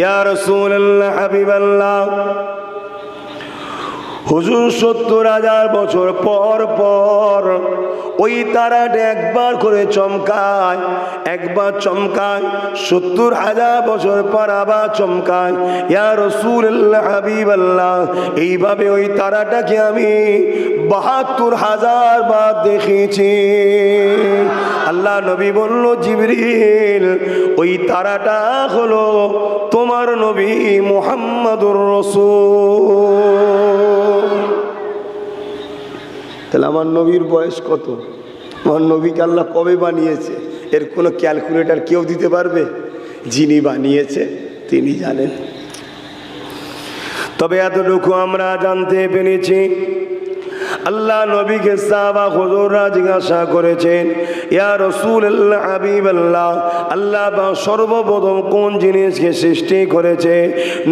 ইয়া রাসূলুল্লাহ, হাবিবাল্লাহ, হুজুর 70,000 বছর পর পর ওই তারাটা একবার করে চমকায়, একবার চমকায়, 70,000 বছর পর আবার চমকায়। ইয়া রাসূলুল্লাহ, হাবিবাল্লাহ, এইভাবে ওই তারাটাকে আমি 72,000 বার দেখেছি। আল্লাহ নবী বলল, জিবরিল, ওই তারাটা হলো তোমার নবী মুহাম্মাদুর রাসূল। তাহলে আমার নবীর বয়স কত? আমার নবীকে আল্লাহ কবে বানিয়েছে এর কোনো ক্যালকুলেটর কেউ দিতে পারবে? যিনি বানিয়েছে তিনি জানেন। তবে এতটুকু আমরা জানতে পেরেছি, আল্লাহ নবীকে সাহাবা হুজুররা জিজ্ঞাসা করেছেন, ইয়া রাসূলুল্লাহ, হাবিবাল্লাহ, আল্লাহ পাক সর্বপ্রথম কোন জিনিসকে সৃষ্টি করেছে?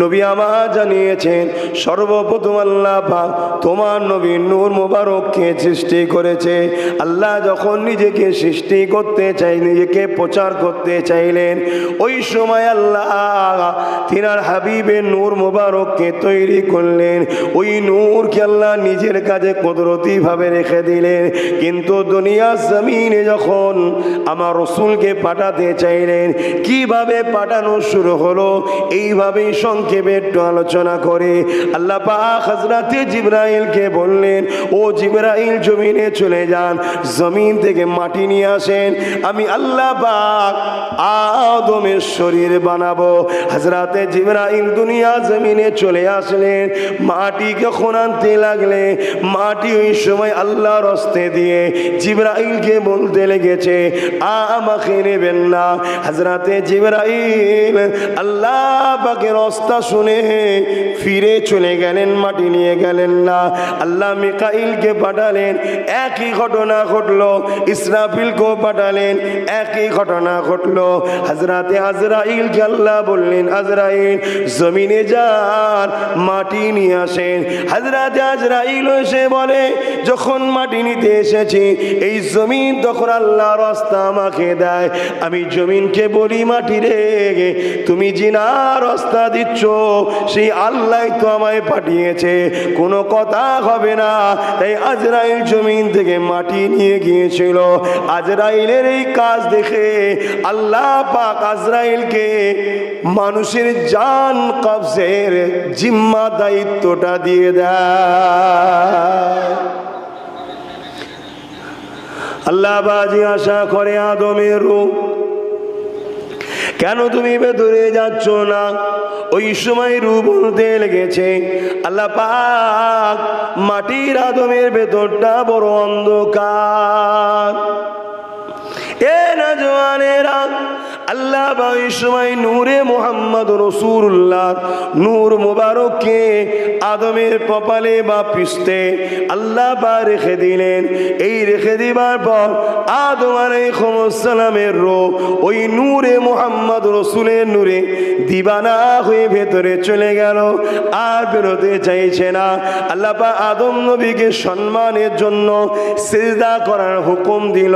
নবী আমার জানিয়েছেন, সর্বপ্রথম আল্লাহ পাক তোমার নবী নূর মুবারককে সৃষ্টি করেছে। আল্লাহ যখন নিজেকে সৃষ্টি করতে চাই, নিজেকে প্রচার করতে চাইলেন, ওই সময় আল্লাহ তিনার হাবিবের নূর মুবারককে তৈরি করলেন। ওই নূরকে আল্লাহ নিজের কাছে কুদরতি ভাবে রেখে দিলেন। কিন্তু দুনিয়া জমিনে যখন আমার রাসূলকে পাঠাতে চাইলেন, কিভাবে পাঠানো শুরু হলো এইভাবেই সংক্ষেপে একটু আলোচনা করে আল্লাহ পাক হযরতে জিবরাইলকে বললেন, ও জিবরাইল, জমিনে চলে যান, জমিন থেকে মাটি নিয়ে আসেন, আমি আল্লাহ পাক আদমের শরীর বানাবো। হযরতে জিবরাইল দুনিয়া জমিনে চলে আসলেন, মাটিকে খোঁড়াতে লাগলেন। মাটি ওই সময় আল্লাহর হস্তে দিয়ে জিবরাইলকে বলতে লেগেছে, আমাকে নেবেন না। হযরতে জিবরাইল আল্লাহ পাকের হস্তা শুনে ফিরে চলে গেলেন, মাটি নিয়ে গেলেন না। আল্লাহ মিকাইলকে পাঠালেন, একই ঘটনা ঘটলো। ইসরাফিলকেও পাঠালেন, একই ঘটনা ঘটলো। হযরতে আজরাইলকে আল্লাহ বললেন, আজরাইল জমিনে যান, মাটি নিয়ে আসেন। হযরতে আজরাইল এসে বলে, যখন মাটি নিতে এসেছি এই জমিন তখন আল্লাহর রাস্তা আমাকে দেয়। আমি জমিনকে বলি, মাটি রে, তুমি জিনার রাস্তা দিচ্ছ, সেই আল্লাহ তো আমায় পাঠিয়েছে, কোনো কথা হবে না। তাই আজরাইল জমিন থেকে মাটি নিয়ে গিয়েছিল। আজরাইলের এই কাজ দেখে আল্লাহ পাক আজরাইলকে মানুষের জান কবজের জিম্মা দায়িত্বটা দিয়ে দেয়। আল্লাহ বাজি আশা করে, আদমের রূহ, কেন তুমি ভেতরে যাচ্ছ না? ওই সময় রূহ বলতে লেগেছে, আল্লাহ পাক মাটির আদমের ভেতরটা বড় অন্ধকার। এ নওজওয়ানেরা, আল্লাহ ওই সময় নূরে মুহাম্মদ রাসূলুল্লাহ নূর মুবারককে আদমের কপালে বা পৃষ্ঠে আল্লাহ বা রেখে দিলেন। এই রেখে দিবার পর আদম আলাইহিস সালামের রূহ ওই নূরে মুহাম্মদ রাসূলের নূরে দিবানা হয়ে ভেতরে চলে গেল, আর বেরোতে চাইছে না। আল্লাহ পাক আদম নবীকে সম্মানের জন্য সিজদা করার হুকুম দিল।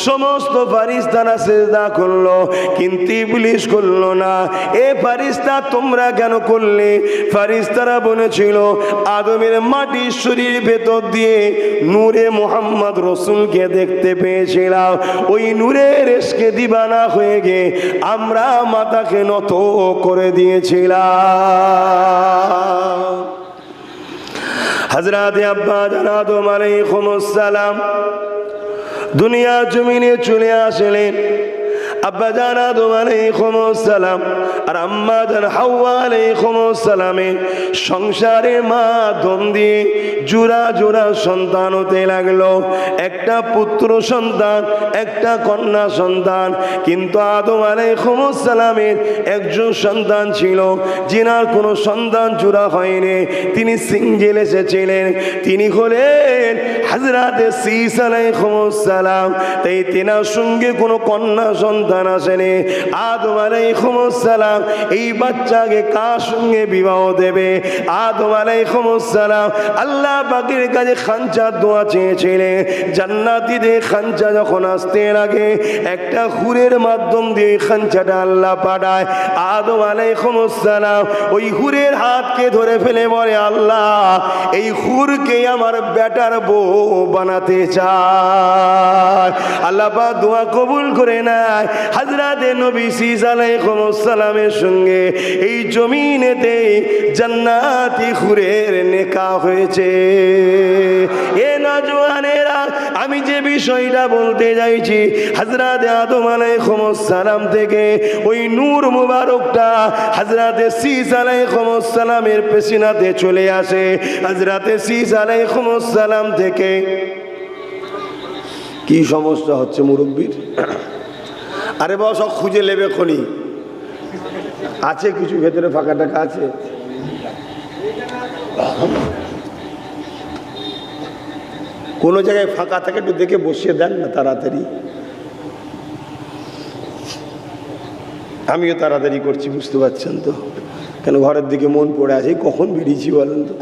সমস্ত ফারিস্তারা সিজদা করলো, কিন্তু ইবলিস করলো না। এ ফারিস্তা তোমরা কেন করলে? ফারিস্তারা বলেছিল, আদমের মাটির শরীর ভেতর দিয়ে নূরে মুহাম্মদ রাসূলকে দেখতে পেয়েছিলাম, ওই নূরের ইশকে দিবানা হয়ে গিয়ে আমরা মাথাকে নত করে দিয়েছিলাম। হযরতে আব্বা জান আদম আলাইহিস সালাম দুনিয়া জমিনে চলে আসলেন। আব্বা জান আদম আলাইহিস সালাম আর আম্মা জান হাওয়া আলাইহিস সালামের সংসারের মাধ্যম দিয়ে জোড়া জোড়া সন্তান হতে লাগলো। একটা পুত্র সন্তান, একটা কন্যা সন্তান। কিন্তু আদম আলাইহিস সালামের একজন সন্তান ছিল, যিনার কোনো সন্তান জোড়া হয়নি, তিনি সিঙ্গেল এসেছিলেন। তিনি হলেন হযরতে ঈসা আলাইহিস সালাম। তাই তেনার সঙ্গে কোনো কন্যা সন্তান সন্তান আসেনি। আদম আলাইহিস সালাম এই বাচ্চাকে কার সঙ্গে বিবাহ দেবে? আদম আলাইহিস সালাম আল্লাহ পাকের কাছে খানচার দোয়া চেয়েছিলেন। জান্নাতীদের খানচা যখন আসতে লাগে একটা হুরের মাধ্যম দিয়ে খানচাটা আল্লাহ পাঠায়। আদম আলাইহিস সালাম ওই হুরের হাতকে ধরে ফেলে বলে, আল্লাহ এই হুরকে আমার বেটার বউ বানাতে চায়। আল্লাহ পাক দোয়া কবুল করে নেয়। হযরত নবী ঈসা আলাইহিস সালামের সঙ্গে এই জমিনেতে জান্নাতি হুরের নিকাহ হয়েছে। এ নওজওয়ানেরা, আমি যে বিষয়টা বলতে যাইছি, হযরত আদম আলাইহিস সালাম থেকে ওই নূর মুবারকটা হযরত ঈসা আলাইহিস সালামের পেছনাতে চলে আসে। হযরত ঈসা আলাইহিস সালাম থেকে কি সমস্যা হচ্ছে মুরব্বির? আরে বাবা সব খুঁজে নেবে খনি আছে, কিছু ভেতরে ফাঁকা টাকা আছে। কোনো জায়গায় ফাঁকা থাকে একটু দেখে বসিয়ে দেন না তাড়াতাড়ি। আমিও তাড়াতাড়ি করছি, বুঝতে পারছেন তো, কেন ঘরের দিকে মন পড়ে আছে। কখন বেরিয়েছি বলেন তো?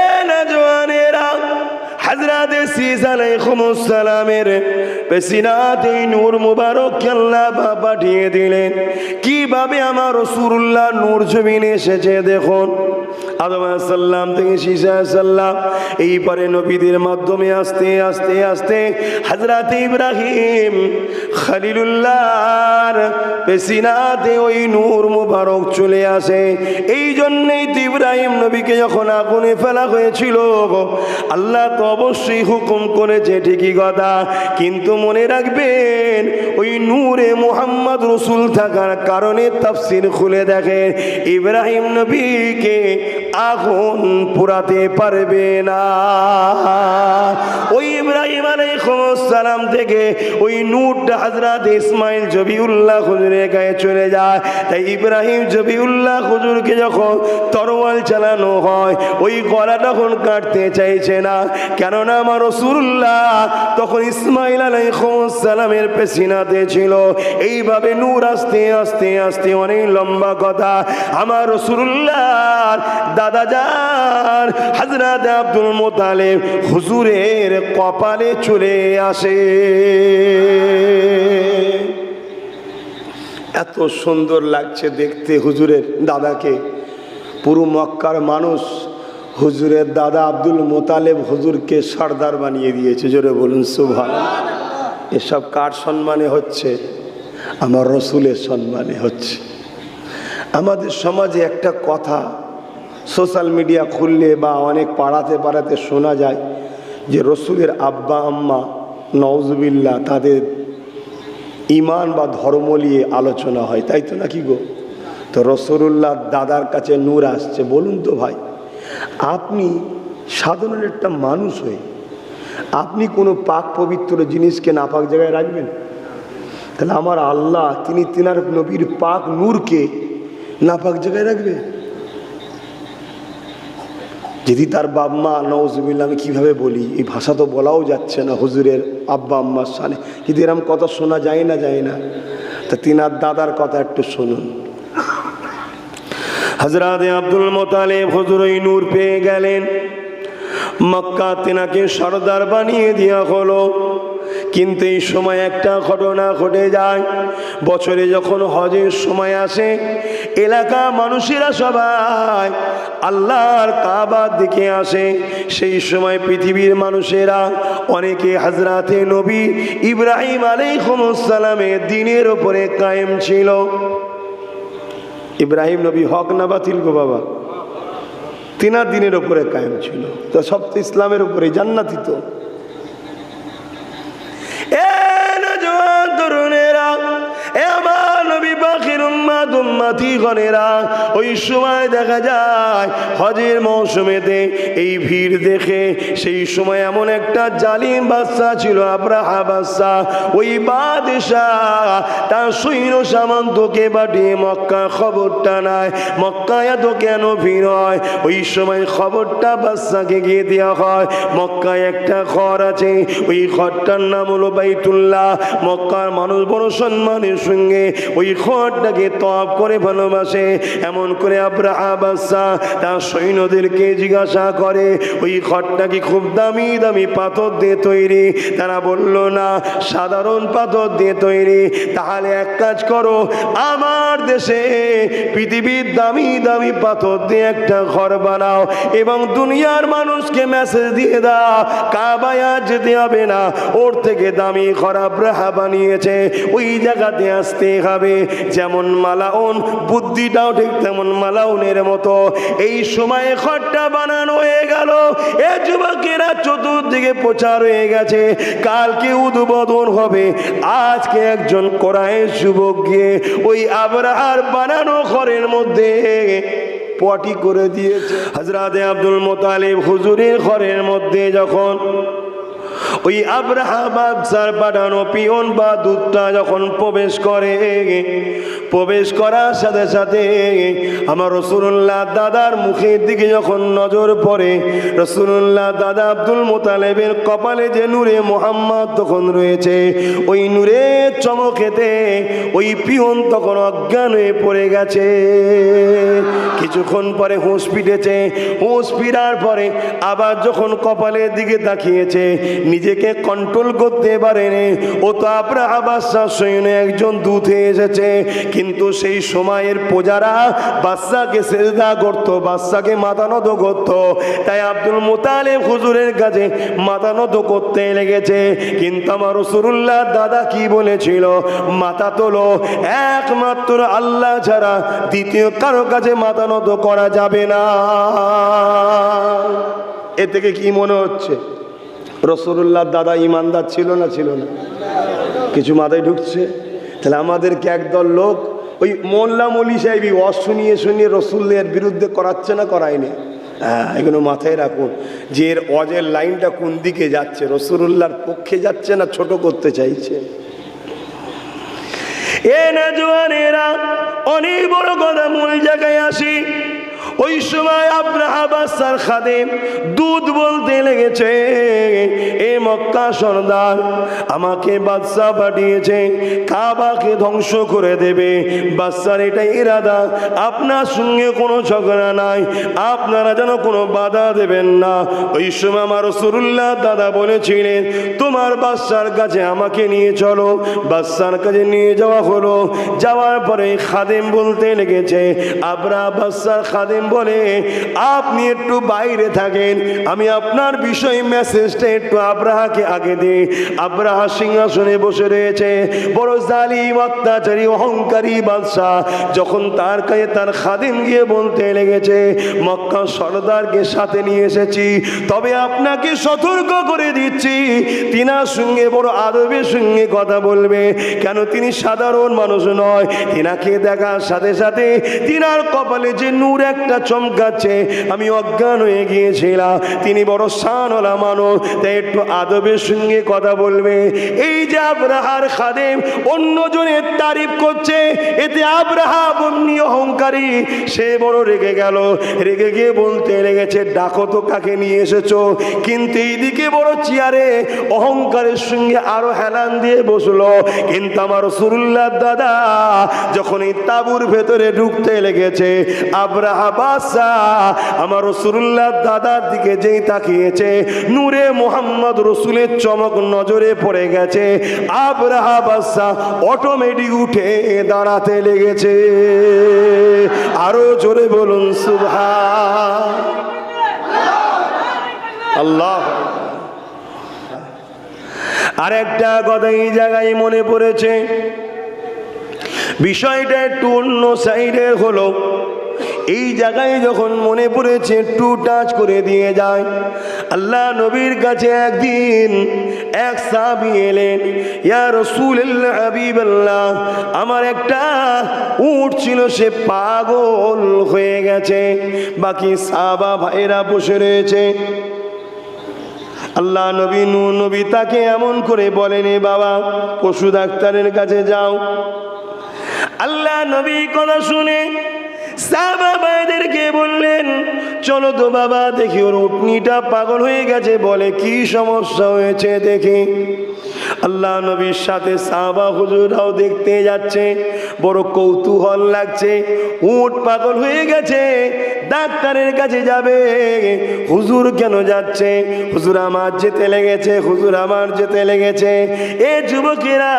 এ নওজওয়ানেরা, হযরত ঈসা আলাইহিস সালামের পেছনাতে নূর মুবারক আল্লাহ পাঠিয়ে দিলেন। কিভাবে আমার রাসূলুল্লাহ নূর জমিনে এসেছে দেখুন। আদম আলাইহিস সালাম থেকে ঈসা আলাইহিস সালাম, এইবারে নবীদের মাধ্যমে আস্তে আস্তে আস্তে হযরত ইব্রাহিম খলিলুল্লাহর পেছনাতে ওই নূর মুবারক চলে আসে। এই জন্যই তো ইব্রাহিম নবীকে যখন আগুনে ফেলা হয়েছিল, আল্লাহ তো অবশ্যই হুকুম করেছে, ঠিকই কথা, কিন্তু মনে রাখবেন ওই নূরে মুহাম্মদ রাসূল থাকার কারণে তাফসীর খুলে দেখেন ইব্রাহিম নবীকে আগুন পোড়াতে পারবে না। ওই ইব্রাহিম আলাইহিস সালাম থেকে ওই নূরটা হযরত ইসমাইল জবিউল্লাহ হুজুরের গায়ে চলে যায়। তাই ইব্রাহিম জবিউল্লাহ হুজুরকে যখন তরোয়াল চালানো হয়, ওই গলা তখন কাটতে চাইছে না, কেননা আমার রাসূলুল্লাহ তখন ইসমাইল আলাইহিস সালামের পেছনাতে ছিল। এইভাবে নূর আস্তে আস্তে আস্তে, অনেক লম্বা কথা, আমার রাসূলুল্লাহ দাদা যান হযরত আব্দুল মুত্তালিব হুজুরের কপালে চলে আসে। এত সুন্দর লাগছে দেখতে হুজুরের দাদাকে। পুরো মক্কার মানুষ হুজুরের দাদা আব্দুল মুত্তালিব হুজুরকে সর্দার বানিয়ে দিয়েছে। জোরে বলুন সুবহানাল্লাহ। এসব কার সম্মানে হচ্ছে? আমার রসুলের সম্মানে হচ্ছে। আমাদের সমাজে একটা কথা সোশ্যাল মিডিয়া খুললে বা অনেক পাড়াতে শোনা যায় যে রসুলের আব্বা আম্মা নওজুবিল্লাহ তাদের ইমান বা ধর্ম নিয়ে আলোচনা হয়, তাই তো নাকি গো? তো রসুলুল্লাহ দাদার কাছে নূর আসছে। বলুন তো ভাই, আপনি সাধারণ একটা মানুষ হয়ে আপনি কোনো পাক পবিত্র জিনিসকে নাপাক জায়গায় রাখবেন? তাহলে আমার আল্লাহ তিনি তিনার নবীর পাক নূরকে নাপাক জায়গায় রাখবে? যদি তার বাবা মা নওজুবিল্লাহ, আমি কীভাবে বলি, এই ভাষা তো বলাও যাচ্ছে না হুজুরের আব্বা আম্মার সামনে, কিন্তু এরকম কথা শোনা যায় না। তা তিনার দাদার কথা একটু শুনুন। হযরত আব্দুল মুত্তালিব হুজুর ওই নূর পেয়ে গেলেন। মক্কা তিনাকে সর্দার বানিয়ে দেওয়া হলো। কিন্তু এই সময় একটা ঘটনা ঘটে যায়। বছরে যখন হজের সময় আসে, এলাকা মানুষেরা সবাই আল্লাহর কাবার দিকে আসে। সেই সময় পৃথিবীর মানুষেরা অনেকে হযরতে নবী ইব্রাহিম আলাইহিস সালামের দ্বীনের উপরে কায়েম ছিল। ইব্রাহিম নবী হক না বাতিল গো বাবা? তিনার দ্বীনের উপরে কায়েম ছিল। তো সব তো ইসলামের উপরে, জান্নাতি তো। উম্মতিগণেরা ওই সময় দেখা যায় হজের মৌসুমেতে এই ভিড় দেখে সেই সময় এমন একটা জালিম বাদশা ছিল আবরাহা বাদশা, ওই বাদশাহ তার সৈন্য সামন্তকে পাঠিয়ে মক্কা খবরটা নেয় মক্কায় এত কেন ভিড় হয়। ওই সময় খবরটা বাদশাকে গিয়ে দেওয়া হয় মক্কায় একটা ঘর আছে, ওই ঘরটার নাম হলো বাইতুল্লাহ। মক্কার মানুষ বড় সম্মানের সঙ্গে ওই ঘরটাকে তওয়াফ করে ভালোবাসে। এমন করে আবরাহা বাদশাহ তার সৈন্যদেরকে জিজ্ঞাসা করে ওই ঘরটা কি খুব দামি দামি পাথর দিয়ে তৈরি? তারা বলল না, সাধারণ পাথর দিয়ে তৈরি। তাহলে এক কাজ করো, আমার দেশে পৃথিবীর দামি দামি পাথর দিয়ে একটা ঘর বানাও এবং দুনিয়ার মানুষকে মেসেজ দিয়ে দাও কাবায় যেতে হবে না, ওর থেকে দামি ঘর আবরাহা বানিয়েছে, ওই জায়গাতে আসতে হবে। যেমন মালাউন, বুদ্ধিটাও ঠিক তেমন মালাউনের মতো। এই সময়ে ঘরটা বানানো হয়ে গেল। এ যুবকেরা চতুর্দিকে প্রচার হয়ে গেছে, কালকে উদ্বোধন হবে। আজকে একজন কোরআনের যুবক গিয়ে ওই আবরাহার বানানো ঘরের মধ্যে পটি করে দিয়েছে। হযরতে আব্দুল মুত্তালিব হুজুরের ঘরের মধ্যে যখন ওই আবরাহা বাদশার পাঠানো পিয়ন বা দূতটা যখন প্রবেশ করে, প্রবেশ করার সাথে সাথে আমার রাসূলুল্লাহ দাদার মুখের দিকে যখন নজর পড়ে, রাসূলুল্লাহ দাদা আব্দুল মুত্তালিবের কপালে যে নূরে মুহাম্মদ তখন রয়েছে, ওই নূরের চমকেতে ওই পিয়ন তখন অজ্ঞান হয়ে পড়ে গেছে। কিছুক্ষণ পরে হুঁশ ফিরেছে, হুঁশ ফিরার পরে আবার যখন কপালের দিকে তাকিয়েছে, নিজেকে কন্ট্রোল করতে পারেনি। ও তো আবরাহা বাদশার সৈন্য একজন দূত এসেছে, কিন্তু সেই সময়ের প্রজারা বাদশাকে সেজদা করত, বাদশাকে মাথা নত করত। তাই আব্দুল মুত্তালিব হুজুরের কাছে মাথা নত করতে লেগেছে। কিন্তু আমার রাসূলুল্লাহ দাদা কি বলেছিল? মাথা তোলো, একমাত্র আল্লাহ ছাড়া দ্বিতীয় কারো কাছে মাথা নত করা যাবে না। এ থেকে কি মনে হচ্ছে রাসূলুল্লাহ দাদা ইমানদার ছিল না ছিল না? কিছু মাথায় ঢুকছে? তাহলে আমাদেরকে একদল লোক ওই মোল্লা মৌলী সাহেবই শুনিয়ে শুনিয়ে রাসূলের বিরুদ্ধে করাচ্ছে না করায়নি? হ্যাঁ, এগুলো মাথায় রাখুন যে এর অজের লাইনটা কোন দিকে যাচ্ছে, রাসূলুল্লাহর পক্ষে যাচ্ছে না ছোট করতে চাইছে। এ না জওয়ানেরা, অনেক বড় কথা মূল জায়গায় আসি। ওই সময় আবরাহা বাদশার খাদেম দুধ বলতে লেগেছে, এ মক্কা সরদার, আমাকে বাদশা পাঠিয়েছে কাবাকে ধ্বংস করে দেবে। বাদশার এটাই ইরাদা, আপনার সঙ্গে কোনো ঝগড়া নাই, আপনারা যেন কোনো বাধা দেবেন না। ওই সময় আমার রাসূলুল্লাহ দাদা বলেছিলেন, তোমার বাদশার কাছে আমাকে নিয়ে চলো। বাদশার কাছে নিয়ে যাওয়া হলো। যাওয়ার পরে খাদেম বলতে লেগেছে, আবরাহা বাদশার খাদেম বলে, আপনি একটু বাইরে থাকেন, আমি আপনার বিষয় মেসেজটা একটু আবরাহাকে আগে দিই। আবরাহা সিংহাসনে বসে রয়েছে, বড় জালিম অত্যাচারী অহংকারী বাদশা। যখন তার কাছে তার খাদেম গিয়ে বলতে লেগেছে, মক্কা সরদারকে সাথে নিয়ে এসেছি, তবে আপনাকে সতর্ক করে দিচ্ছি, তিনার সঙ্গে বড় আদবের সঙ্গে কথা বলবে। কেন? তিনি সাধারণ মানুষ নয়। তিনাকে দেখার সাথে সাথে তিনার কপালে যে নূর একটা চমকাচ্ছে, আমি অজ্ঞান হয়ে গিয়েছিলাম। তিনি বড় শানওয়ালা মানুষ, তাই একটু আদবের সঙ্গে কথা বলবে। এই যে আবরাহার খাদেম অন্যজনের তারিফ করছে, এতে আবরাহা বন্যী অহংকারী, সে বড় রেগে গেল। রেগে গিয়ে বলতে লেগেছে, ডাকো তো কাকে নিয়ে এসেছো। কিন্তু এইদিকে বড় চেয়ারে অহংকারের সঙ্গে আরো হেলান দিয়ে বসলো। কিন্তু আমার রাসূলুল্লাহ দাদা যখন এই তাঁবুর ভেতরে ঢুকতে লেগেছে, আবরাহা বাদশা আমার রাসূলুল্লাহ দাদার দিকে যেই তাকিয়েছে, নূরে মুহাম্মদ রাসূলের চমক নজরে পড়ে গেছে। আবরাহা বাদশা অটোমেটিক উঠে দাঁড়াতে লেগেছে। আরো জোরে বলুন সুবহান আল্লাহ। আর একটা কথা এই জায়গায় মনে পড়েছে, বিষয়টা একটু অন্য সাইডের হলো। এই জায়গায় যখন মনে পড়েছে একটু টাচ করে দিয়ে যায়। আল্লাহ নবীর কাছে একদিন এক সাহাবী এলেন, ইয়া রাসূলুল্লাহ হাবিবাল্লাহ, আমার একটা উট ছিল, সে পাগল হয়ে গেছে। বাকি সাহাবা ভাইরা বসে রয়েছে। আল্লাহ নবী নূহ নবী তাকে এমন করে বলেন, বাবা পশু ডাক্তারের কাছে যাও। আল্লাহ নবী কথা শুনে সাহাবা ভাইদেরকে বললেন, চলো তো বাবা দেখি ওর উটনিটা পাগল হয়ে গেছে, বলে কি সমস্যা হয়েছে দেখি। আল্লাহ নবীর সাথে সাহাবা হুজুরাও দেখতে যাচ্ছে, বড় কৌতূহল লাগছে। উট পাগল হয়ে গেছে, ডাক্তারের কাছে যাবে। হুজুর কেন যাচ্ছে? হুজুর আমার যেতে লেগেছে, হুজুর আমার যেতে লেগেছে। এ যুবকেরা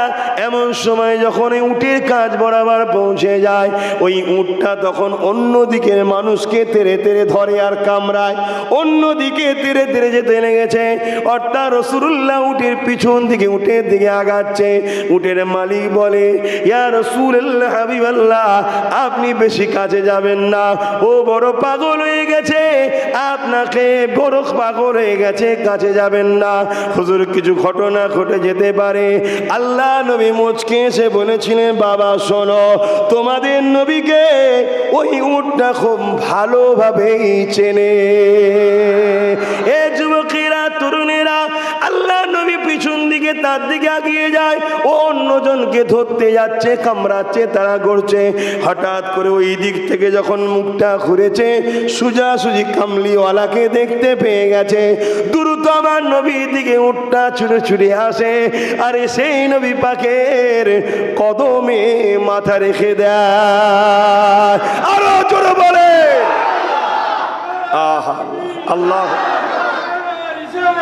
এমন সময় যখন এই উটের কাজ বরাবর পৌঁছে যায়, ওই উটটা তখন অন্যদিকের মানুষকে তেড়ে তেড়ে ধরে আর কামড়ায়, অন্যদিকে তেড়ে তেড়ে যেতে লেগেছে। অর্থাৎ রাসূলুল্লাহ উটের পিছন দিকে উটের দিকে আগাচ্ছে। উটের মালিক বলে, ইয়া রাসূলুল্লাহ হাবিবাল্লাহ, আপনি বেশি কাছে যাবেন না, ও বড় পাগল হয়ে গেছে, আপনাকে বড় পাগল হয়ে গেছে, কাছে যাবেন না, হুজুর কিছু ঘটনা ঘটে যেতে পারে। আল্লাহ নবী মুচকে এসে বলেছিলেন, বাবা শোনো, তোমাদের নবীকে ওই উটটা খুব ভালোভাবেই চেনে। এ যুবকেরা, তরুণেরা, আল্লাহ নবী পিছন দিকে তার দিকে এগিয়ে যায়, ও অন্যজনকে ধরতে যাচ্ছে, কামড়াচ্ছে, তারা করছে। হঠাৎ করে ওই দিক থেকে যখন মুখটা ঘুরেছে, সোজাসুজি কামলিওয়ালাকে দেখতে পেয়ে গেছে। দ্রুত আমার নবীর দিকে উটটা ছুটে ছুটে আসে, আরে সেই নবী পাকের কদমে মাথা রেখে দেয়। আরো জোরে বলে আহা আল্লাহ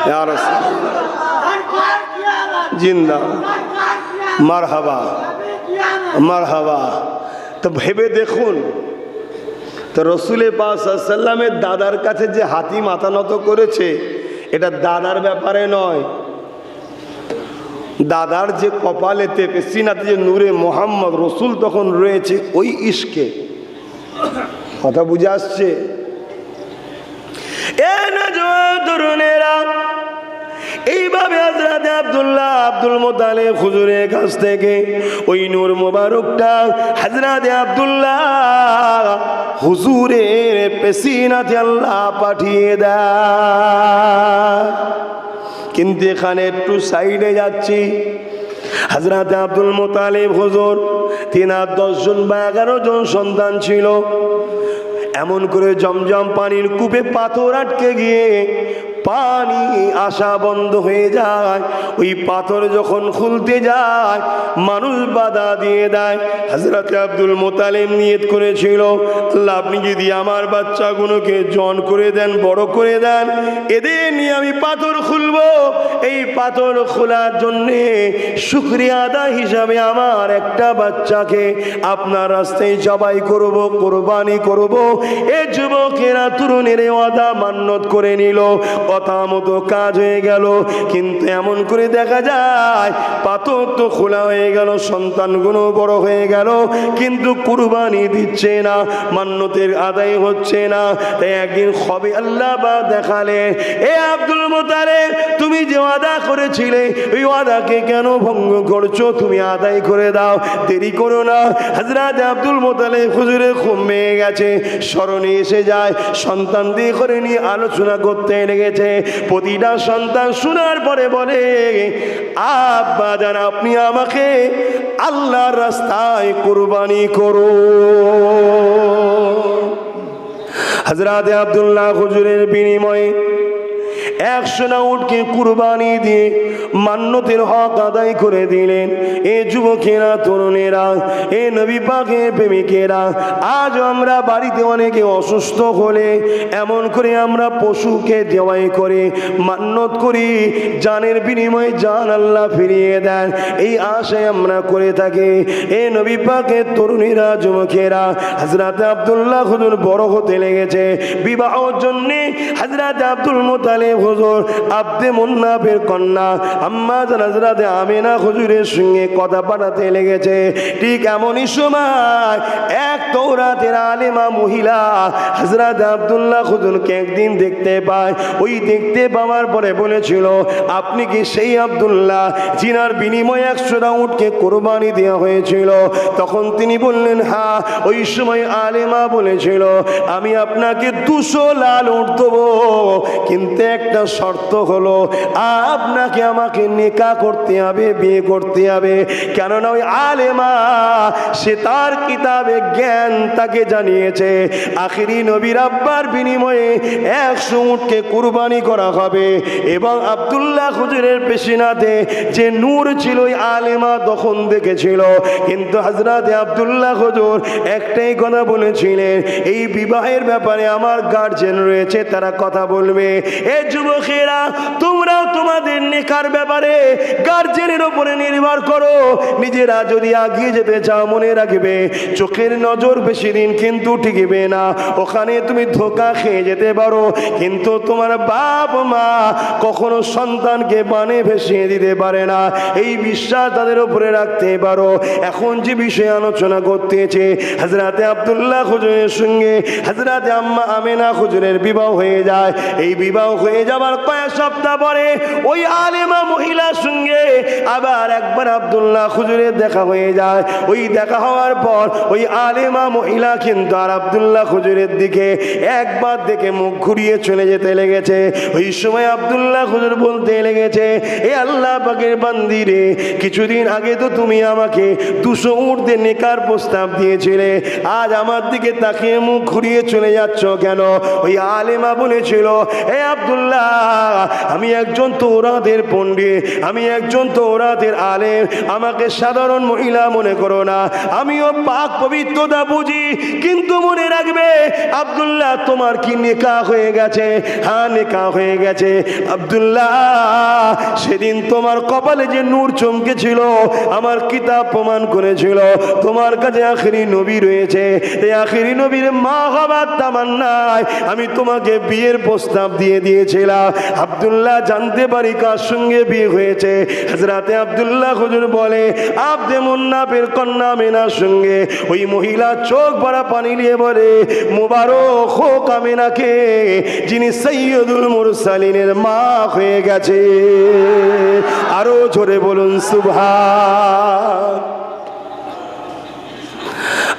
ইয়া রাসূলুল্লাহ জিন্দা মারহাবা মারহাবা। তো ভেবে দেখুন, তো রসুলের পাক সাল্লাল্লাহু আলাইহি ওয়াসাল্লামের দাদার কাছে যে হাতি মাথা নত করেছে, এটা দাদার ব্যাপারে নয়, দাদার যে কপালেতে সিনাতে যে নূরে মোহাম্মদ রসুল তখন রয়েছে, ওই ইশকে। কথা বুঝে আসছে? এ নওজোয়ান তরুণেরা, এইভাবে হযরত আব্দুল মুত্তালিব হুজুরের কাছ থেকে ওই নূর মোবারকটা হযরত আব্দুল্লাহ হুজুরের পেশিনাতে আল্লাহ পাঠিয়ে দেয়। কিন্তু এখানে একটু সাইডে যাচ্ছি। হযরত আব্দুল মুত্তালিব হুজুর, তিনার 10 জন বা 11 জন সন্তান ছিল। এমন করে জমজম পানির কূপে পাথর আটকে গিয়ে পানি আসা বন্ধ হয়ে যায়। ওই পাথর যখন খুলতে যায়, মানুষ বাধা দিয়ে দেয়। হযরত আব্দুল মুত্তালিব নিয়ত করেছিল, আল্লাহ আপনি যদি আমার বাচ্চাগুলোকে জন করে দেন, বড় করে দেন, এদের নিয়ে আমি পাথর খুলবো। এই পাথর খোলার জন্যে শুকরিয়া আদায় হিসাবে আমার একটা বাচ্চাকে আপনার রাস্তায় জবাই করব, কোরবানি করব। এ যুবকেরা, তরুণের ওয়াদা মান্যত করে নিল। কথা মতো কাজ হয়ে গেল। কিন্তু এমন করে দেখা যায়, পাথর তো খোলা হয়ে গেল, সন্তানগুলো বড় হয়ে গেল, কিন্তু কুরবানি দিচ্ছে না, মান্যতের আদায় হচ্ছে না। তাই একদিন হবে আল্লাহ বা দেখালে, এ আব্দুল মুত্তালিব, তুমি যে ওয়াদা করেছিলে, ওই ওয়াদাকে কেন ভঙ্গ করছো? তুমি আদায় করে দাও, দেরি করো না। হযরত আব্দুল মুত্তালিব হুজুরের ঘুম ভেঙে গেছে, স্মরণে এসে যায়, সন্তান দিয়ে করে নিয়ে আলোচনা করতে লেগেছে। প্রতিটা সন্তান শোনার পরে বলে, আব্বা জান, আপনি আমাকে আল্লাহর রাস্তায় কুরবানি করো। হযরত আব্দুল্লাহ হুজুরের বিনিময়ে 100 উটকে কুরবানি দিয়ে মান্যতের হক আদায় করে দিলেন। এ যুবকেরা, তরুণেরা, এ নবী পাকের প্রেমিকেরা, আজ আমরা বাড়িতে অনেকে অসুস্থ হলে এমন করে আমরা পশুকে জবাই করে মান্যত করি, জানের বিনিময়ে জান আল্লাহ ফিরিয়ে দেন, এই আশায় আমরা করে থাকি। এ নবী পাকের তরুণীরা, যুবকেরা, হযরত আব্দুল্লাহ হুজুর বড় হতে লেগেছে। বিবাহের জন্য হযরত আব্দুল মুত্তালিব হুজুর আব্দে মুন্নাফের কন্যা আম্মা জান হযরত আমিনা হুজুরের সঙ্গে কথা পাঠাতে লেগেছে। ঠিক এমনই সময় এক তওরাতের আলেমা মহিলা হযরত আব্দুল্লাহ হুজুরকে একদিন দেখতে পায়। ওই দেখতে পাওয়ার পরে বলেছিল, আপনি কি সেই আব্দুল্লাহ জিনার বিনিময়ে 100টা উটকে কোরবানি দেওয়া হয়েছিল? তখন তিনি বললেন, হ্যাঁ। ওই সময় আলেমা বলেছিল, আমি আপনাকে 200 লাল উট দেবো, কিন্তু একটা শর্ত হলো আপনাকে আমাকে নিকাহ করতে হবে, বিয়ে করতে হবে। কেননা ওই আলেমা সে তার কিতাবে জ্ঞান তাকে জানিয়েছে আখিরি নবীর আব্বার বিনিময়ে 100 উটকে কুরবানি করা হবে। এবং আব্দুল্লাহ হুজুরের পেশিনাতে যে নূর ছিল ওই আলেমা তখন দেখেছিল। কিন্তু হযরত আব্দুল্লাহ হুজুর একটাই কথা বলেছিলেন, এই বিবাহের ব্যাপারে আমার গার্জিয়ান রয়েছে, তারা কথা বলবে। এ যুবকেরা, তোমরাও তোমাদের নেকার ব্যাপারে গার্জিয়ানের উপরে নির্ভর করো। নিজেরা যদি এগিয়ে যেতে চাও, মনে রাখবে চোখের নজর বেশি দিন কিন্তু টিকবে না। ওখানে তুমি ধোঁকা খেয়ে যেতে পারো, কিন্তু তোমার বাপ মা কখনো সন্তানকে পানে ভেসিয়ে দিতে পারে না। এই বিশ্বাস তাদের উপরে রাখতে পারো। এখন যে বিষয়ে আলোচনা করতেছে, হযরত আব্দুল্লাহ হুজুরের সঙ্গে হযরত আম্মা আমিনা হুজুরের বিবাহ হয়ে যায়। এই বিবাহ হয়ে যাবার কয়েক সপ্তাহ পরে ওই আলেমা মহিলার সঙ্গে আবার একবার আব্দুল্লাহ হুজুরের দেখা হয়ে যায়। ওই দেখা হওয়ার পর ওই আলেমা মহিলা কিন্তু আর আব্দুল্লাহ হুজুরের দিকে একবার দেখে মুখ ঘুরিয়ে চলে যেতে লেগেছে। ওই সময় আব্দুল্লাহ হুজুর বলতে লেগেছে, এ আল্লাহ পাকের বান্দি রে, কিছুদিন আগে তো তুমি আমাকে 200 উট দিয়ে নেকার প্রস্তাব দিয়েছিলে, আজ আমার দিকে তাকিয়ে মুখ ঘুরিয়ে চলে যাচ্ছ কেন? ওই আলেমা বলেছিল, এ আব্দুল্লাহ, আমি একজন তওরাতের পণ্ডিত, আমি একজন তওরাতের আলেম, আমাকে সাধারণ মহিলা মনে করো না, আমিও পাক পবিত্রতা বুঝি। কিন্তু মনে রাখবে আব্দুল্লাহ, তোমার কি নিকাহ হয়ে গেছে? হ্যাঁ, নিকাহ হয়ে গেছে। আব্দুল্লাহ, সেদিন তোমার কপালে যে নূর চমকেছিল আমার কিতাব প্রমাণ করেছিল তোমার কাছে আখিরি নবী রয়েছে। এই আখিরি নবীর মা হবার তামান্নায় আমি তোমাকে বিয়ের প্রস্তাব দিয়ে দিয়েছিলাম। আব্দুল্লাহ জানতে পারি কার সঙ্গে বিয়ে হয়েছে। হযরতে আব্দুল্লাহ হুজুর বলে, আব্দে মুন্নাফের কন্যা আমিনার সঙ্গে। ওই মহিলা চোখ ভরা পানি নিয়ে বলে, মুবারক হোক আমিনাকে, যিনি সৈয়দুল মুরসালিনের মা হয়ে গেছে। আরো জোরে বলুন সুবহান।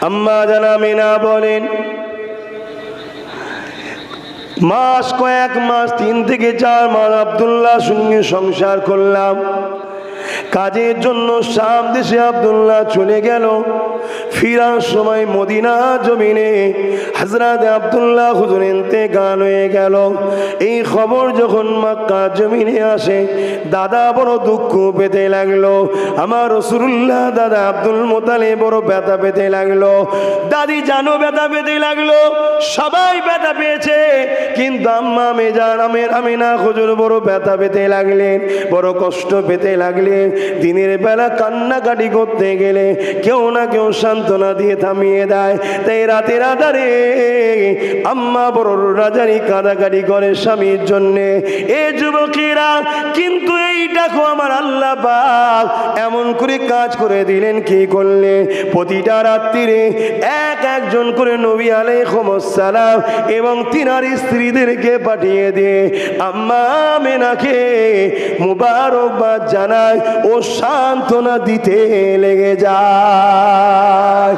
আম্মা জান আমিনা বলেন, মাস কয়েক মাস 3 থেকে 4 মাস আব্দুল্লাহ সঙ্গে সংসার করলাম। কাজের জন্য শাম দেশে আব্দুল্লাহ চলে গেল। ফিরার সময় মদিনা জমিনে হযরত আব্দুল্লাহ হুজুর ইন্তেকাল হয়ে গেল। এই খবর যখন মক্কা জমিনে আসে, দাদা বড় দুঃখ পেতে লাগলো। আমার রাসূলুল্লাহ দাদা আব্দুল মুত্তালিব বড় ব্যথা পেতে লাগলো। দাদি জানো ব্যথা পেতে লাগলো। সবাই ব্যথা পেয়েছে, কিন্তু আম্মা মেজান আমিনা হুজুর বড় ব্যথা পেতে লাগলেন, বড় কষ্ট পেতে লাগলেন। দিনের বেলা কান্নাকাটি করতে গেলে কেউ না কেউ সান্ত্বনা দিয়ে থামিয়ে দেয়। তাই রাতের আধারে আম্মা বড় রাজারি কাঁদাকাটি করে স্বামীর জন্যে। এ যুবকেরা, কিন্তু এই দেখো আমার আল্লাহ পাক এমন করে কাজ করে দিলেন। কি করলেন? প্রতিটা রাত্রিরে একজন করে নবী আলাইহিস সালাম এবং তিনার স্ত্রীদেরকে পাঠিয়ে দিয়ে আম্মা আমিনাকে মুবারকবাদ জানায় ও সান্ত্বনা দিতে লেগে যায়।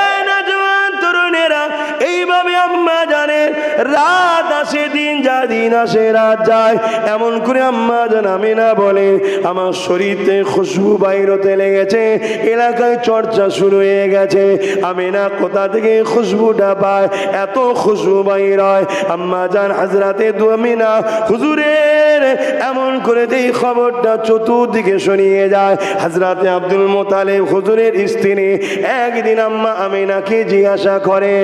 এ নওজোয়ান তরুণেরা, এইভাবে আম্মা জানেন রাত আসে দিন যায়, দিন আসে রাত যায়। এমন করে আম্মা জান আমিনা বলে, আমার শরীরে খুশবু বাইর হতে লেগেছে, এলাকায় চর্চা শুরু হয়ে গেছে। আমিনা কোথা থেকে খুশবুটা পায়? এত খুশবু বাইর হয়। আম্মা জান হযরতে আমিনা হুজুরের এমন করে এই খবরটা চতুর্দিকে ছড়িয়ে যায়। হযরতে আব্দুল মুত্তালিব হুজুরের স্ত্রী একদিন আম্মা আমিনাকে জিজ্ঞাসা করে,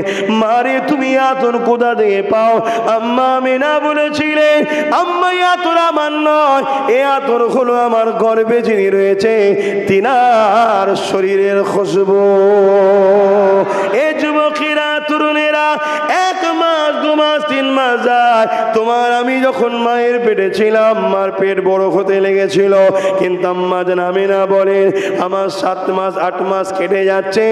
মারে তুমি আতর কোথা থেকে পাও? আম্মা আমিনা বলেছিলেন, আম্মা এই আতর আমার নয়, এ আতর হলো আমার গর্ভে যিনি রয়েছে তিনার শরীরের খুশবু। এ যুবকেরা, তরুণেরা, 1 মাস 2 মাস 3 মাস যায়, তোমার আমি যখন মায়ের পেটে ছিলাম মার পেট বড় হতে লেগেছিল, কিন্তু আম্মা জান আমিনা বলেন আমার 7 মাস 8 মাস কেটে যাচ্ছে,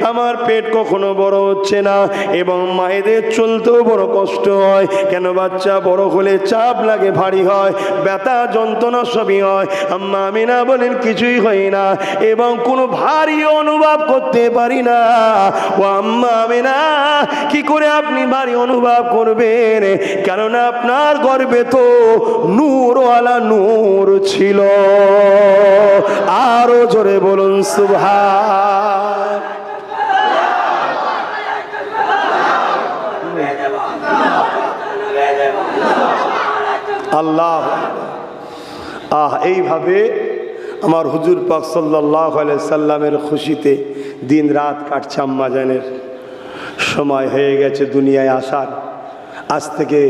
আমার পেট কখনো বড় হচ্ছে না এবং মায়েদের চলতেও বড় কষ্ট হয়। কেন? বাচ্চা বড় হলে চাপ লাগে, ভারী হয়, ব্যথা যন্ত্রণা সবই হয়। আম্মা আমিনা বলেন কিছুই হয় না এবং কোনো ভারী অনুভব করতে পারি না। ও আম্মা আমিনা, কি করে আপনি ভারী অনুভব করবেন? কেননা আপনার গর্ভে তো নূরওয়ালা নূর ছিল। আরো জোরে বলুন সুবহান। আল্লাহ এইভাবে আমার হুজুর পাক সাল্লাল্লাহু আলাইহি সাল্লামের খুশিতে দিন রাত কাটছে। আম্মা জানের সময় হয়ে গেছে দুনিয়ায় আসার। আজ থেকে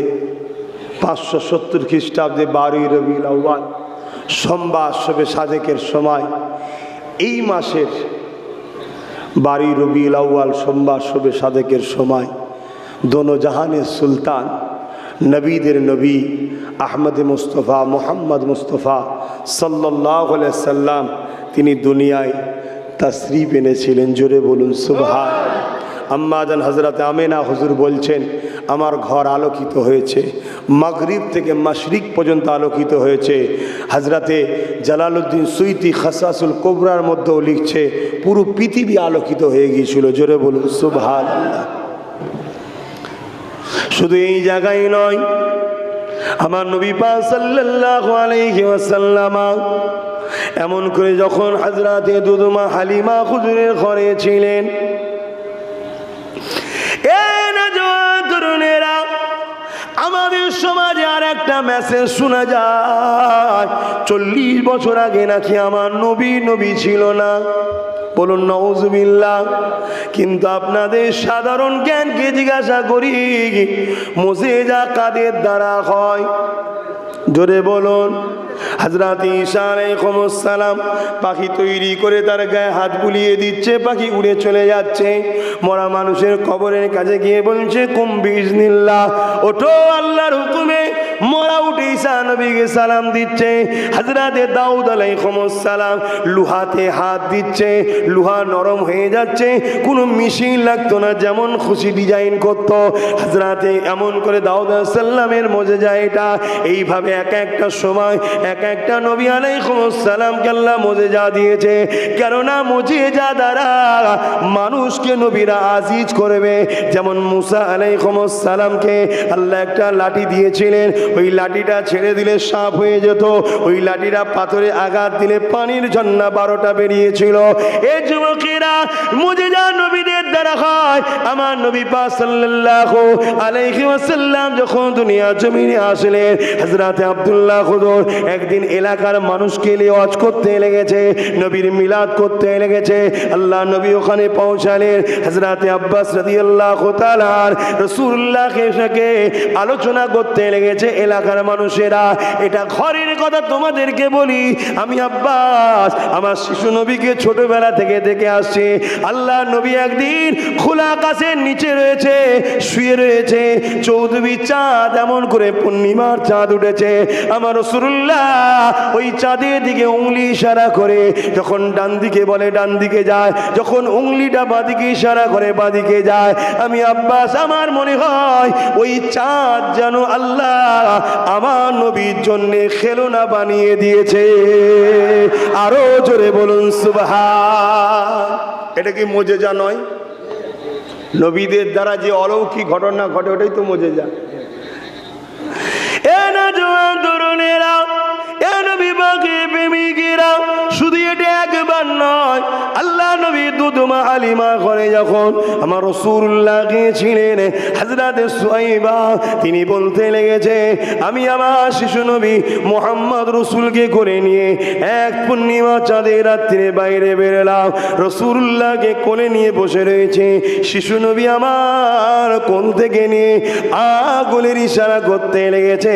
570 খ্রিস্টাব্দে 12ই রবিউল আউয়াল সোমবার শবে সাদেকের সময়, এই মাসের 12ই রবিউল আউয়াল সোমবার শবে সাদেকের সময় দোনো জাহানের সুলতান নবীদের নবী আহমদ মুস্তফা মোহাম্মদ মুস্তফা সাল্লাল্লাহু আলাইহি সাল্লাম তিনি দুনিয়ায় তাশরীফ এনেছিলেন। জোরে বলুন সুবহান। আম্মা জান হযরত আমিনা হুজুর বলছেন আমার ঘর আলোকিত হয়েছে, মাগরিব থেকে মাশরিক পর্যন্ত আলোকিত হয়েছে। হযরতে জালালউদ্দিন সুয়ুতি খাসাসুল কুবরার মধ্যেও লিখছে পুরো পৃথিবী আলোকিত হয়ে গিয়েছিল। জোরে বলুন সুবহানাল্লাহ। শুধু এই জায়গায় নয়, আমার নবী পাক সাল্লাল্লাহু আলাইহি ওয়াসাল্লাম এমন করে যখন হযরতে দুদমা হালিমা হুজুরের ঘরে ছিলেন, তরুণেরা আমাদের সমাজে আর একটা মেসেজ শোনা যায়, 40 বছর আগে নাকি আমার নবী ছিল না। বলুন নাউজুবিল্লাহ। কিন্তু আপনাদের সাধারণ জ্ঞানকে জিজ্ঞাসা করি, মুজিজা কাদের দ্বারা হয়? জোরে বলুন। হযরত ঈসা আলাইহিস সালাম পাখি তৈরি করে তার গায়ে হাত বুলিয়ে দিচ্ছে, পাখি উড়ে চলে যাচ্ছে। মরা মানুষের কবরের কাছে গিয়ে বলছে কুম বিইজনিল্লাহ, ওঠো আল্লাহর হুকুমে। মরা উঠে ঈসা নবীকে সালাম দিচ্ছে। হযরত দাউদ আলাইহিস সালাম লোহাতে হাত দিচ্ছে, লোহা নরম হয়ে যাচ্ছে, কোনো মেশিন লাগতো না, যেমন খুশি ডিজাইন করত। হযরতে এমন করে দাউদ আলাইহিস সালামের মুজিজা এটা। এইভাবে এক একটা সময় এক একটা নবী আলাইহিস সালামকে আল্লাহ মুজিজা দিয়েছে। কেননা মুজিজা দ্বারা মানুষকে নবীরা আজিজ করবে। যেমন মুসা আলাইহিস সালামকে আল্লাহ একটা লাঠি দিয়েছিলেন, ওই লাঠিটা ছেড়ে দিলে সাপ হয়ে যেত, ওই লাঠিটা পাথরে আঘাত দিলে পানির ঝর্ণা 12টা বেরিয়েছিল। এই যুবকেরা মুজিজা নবীদের দ্বারা হয়। আমার নবী পাক সাল্লাল্লাহু আলাইহি ওয়াসাল্লাম যখন দুনিয়া জমিনে আসলেন, হযরত আব্দুল্লাহ হুজুর একদিন এলাকার মানুষকে নিয়ে ওয়াজ করতে লেগেছে, নবীর মিলাদ করতে লেগেছে। আল্লাহ নবী ওখানে পৌঁছালেন। হযরত আব্বাস রাদিয়াল্লাহু তাআলা রাসূলুল্লাহকে সাথে আলোচনা করতে লেগেছে এলাকার মানুষেরা। এটা ঘরের কথা তোমাদেরকে বলি, আমি আব্বাস আমার শিশু নবীকে ছোটবেলা থেকে দেখে আসছি। আল্লাহ নবী একদিন খোলা আকাশের নিচে রয়েছে, শুয়ে রয়েছে, চৌদ্দবীর চাঁদ এমন করে পূর্ণিমার চাঁদ উঠেছে। আমার রাসূলুল্লাহ ওই চাঁদের দিকে উংলি ইশারা করে যখন ডান দিকে বলে ডান দিকে যায়, যখন উংলিটা বাঁদিকে ইশারা করে বাঁদিকে যায়। আমি আব্বাস আমার মনে হয় ওই চাঁদ যেন আল্লাহ আমার নবীর জন্য খেলনা বানিয়ে দিয়েছে। আরো জোরে বলুন সুবহান। এটা কি মুজিজা নয়? নবীদের দ্বারা যে অলৌকিক ঘটনা ঘটে ওটাই তো মুজিজা। এ না জওয়ান তরুণেরা, এ নবী পাকের প্রেমিকেরা, শুধু এটা একবার নয়। আল্লাহ নবী দুদমা হালিমা ঘরে যখন আমার রাসূলুল্লাহ গিয়েছিলেন, হযরত সুহাইবা তিনি বলতে লেগেছে আমি আমার শিশু নবী মুহাম্মদ রাসূলকে করে নিয়ে এক পূর্ণিমা চাঁদের রাত্রে বাইরে বেরোলাম। রাসূলুল্লাহকে কোলে নিয়ে বসে রয়েছে, শিশু নবী আমার কোল থেকে নিয়ে আগুনের ইশারা করতে লেগেছে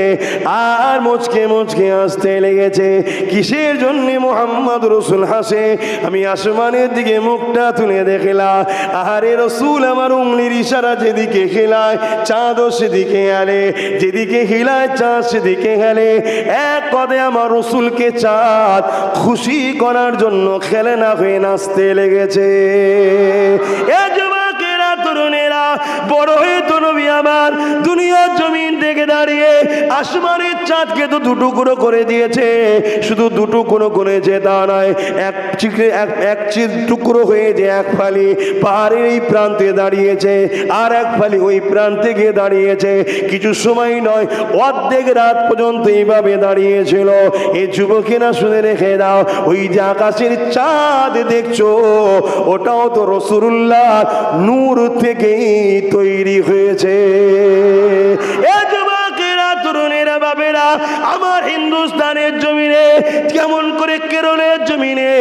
আর মুচকে মুচকে আসতে লেগেছে। কিসের জন্য মুহাম্মদ রাসূল হাসে? আমি আসমানের দিকে মুখটা তুলে দেখলা, আহারে রসুল আমার উংলির ইশারা যেদিকে খেলায় চাঁদও সেদিকে হেলে, যেদিকে হিলায় চাঁদ সেদিকে হেলে। এক পদে আমার রসুলকে চাঁদ খুশি করার জন্য খেলনা হয়ে নাচতে লেগেছে। এ যুবকেরা, তরুণেরা, বড় হয়ে তো নবী আমার দুনিয়ার জমিন থেকে দাঁড়িয়ে আসমানের চাঁদকে তো দুটুকরো করে দিয়েছে। শুধু দুটুকরো করেছে তা নয়, এক টুকরো হয়ে যে এক ফালি পাহাড়ের এই প্রান্তে দাঁড়িয়েছে, আর এক ফালি ওই প্রান্তে গিয়ে দাঁড়িয়েছে। কিছু সময় নয়, অর্ধেক রাত পর্যন্ত এইভাবে দাঁড়িয়েছিল। এই যুবকেরা শুনে রেখে দাও, ওই যে আকাশের চাঁদ দেখছো ওটাও তো রাসূলুল্লাহ নূর থেকেই তৈরি হয়েছে। এ যুবকেরা, তরুণেরা, বাবেরা, আমার হিন্দুস্তানের জমিনে কেমন করে কেরলের জমিনে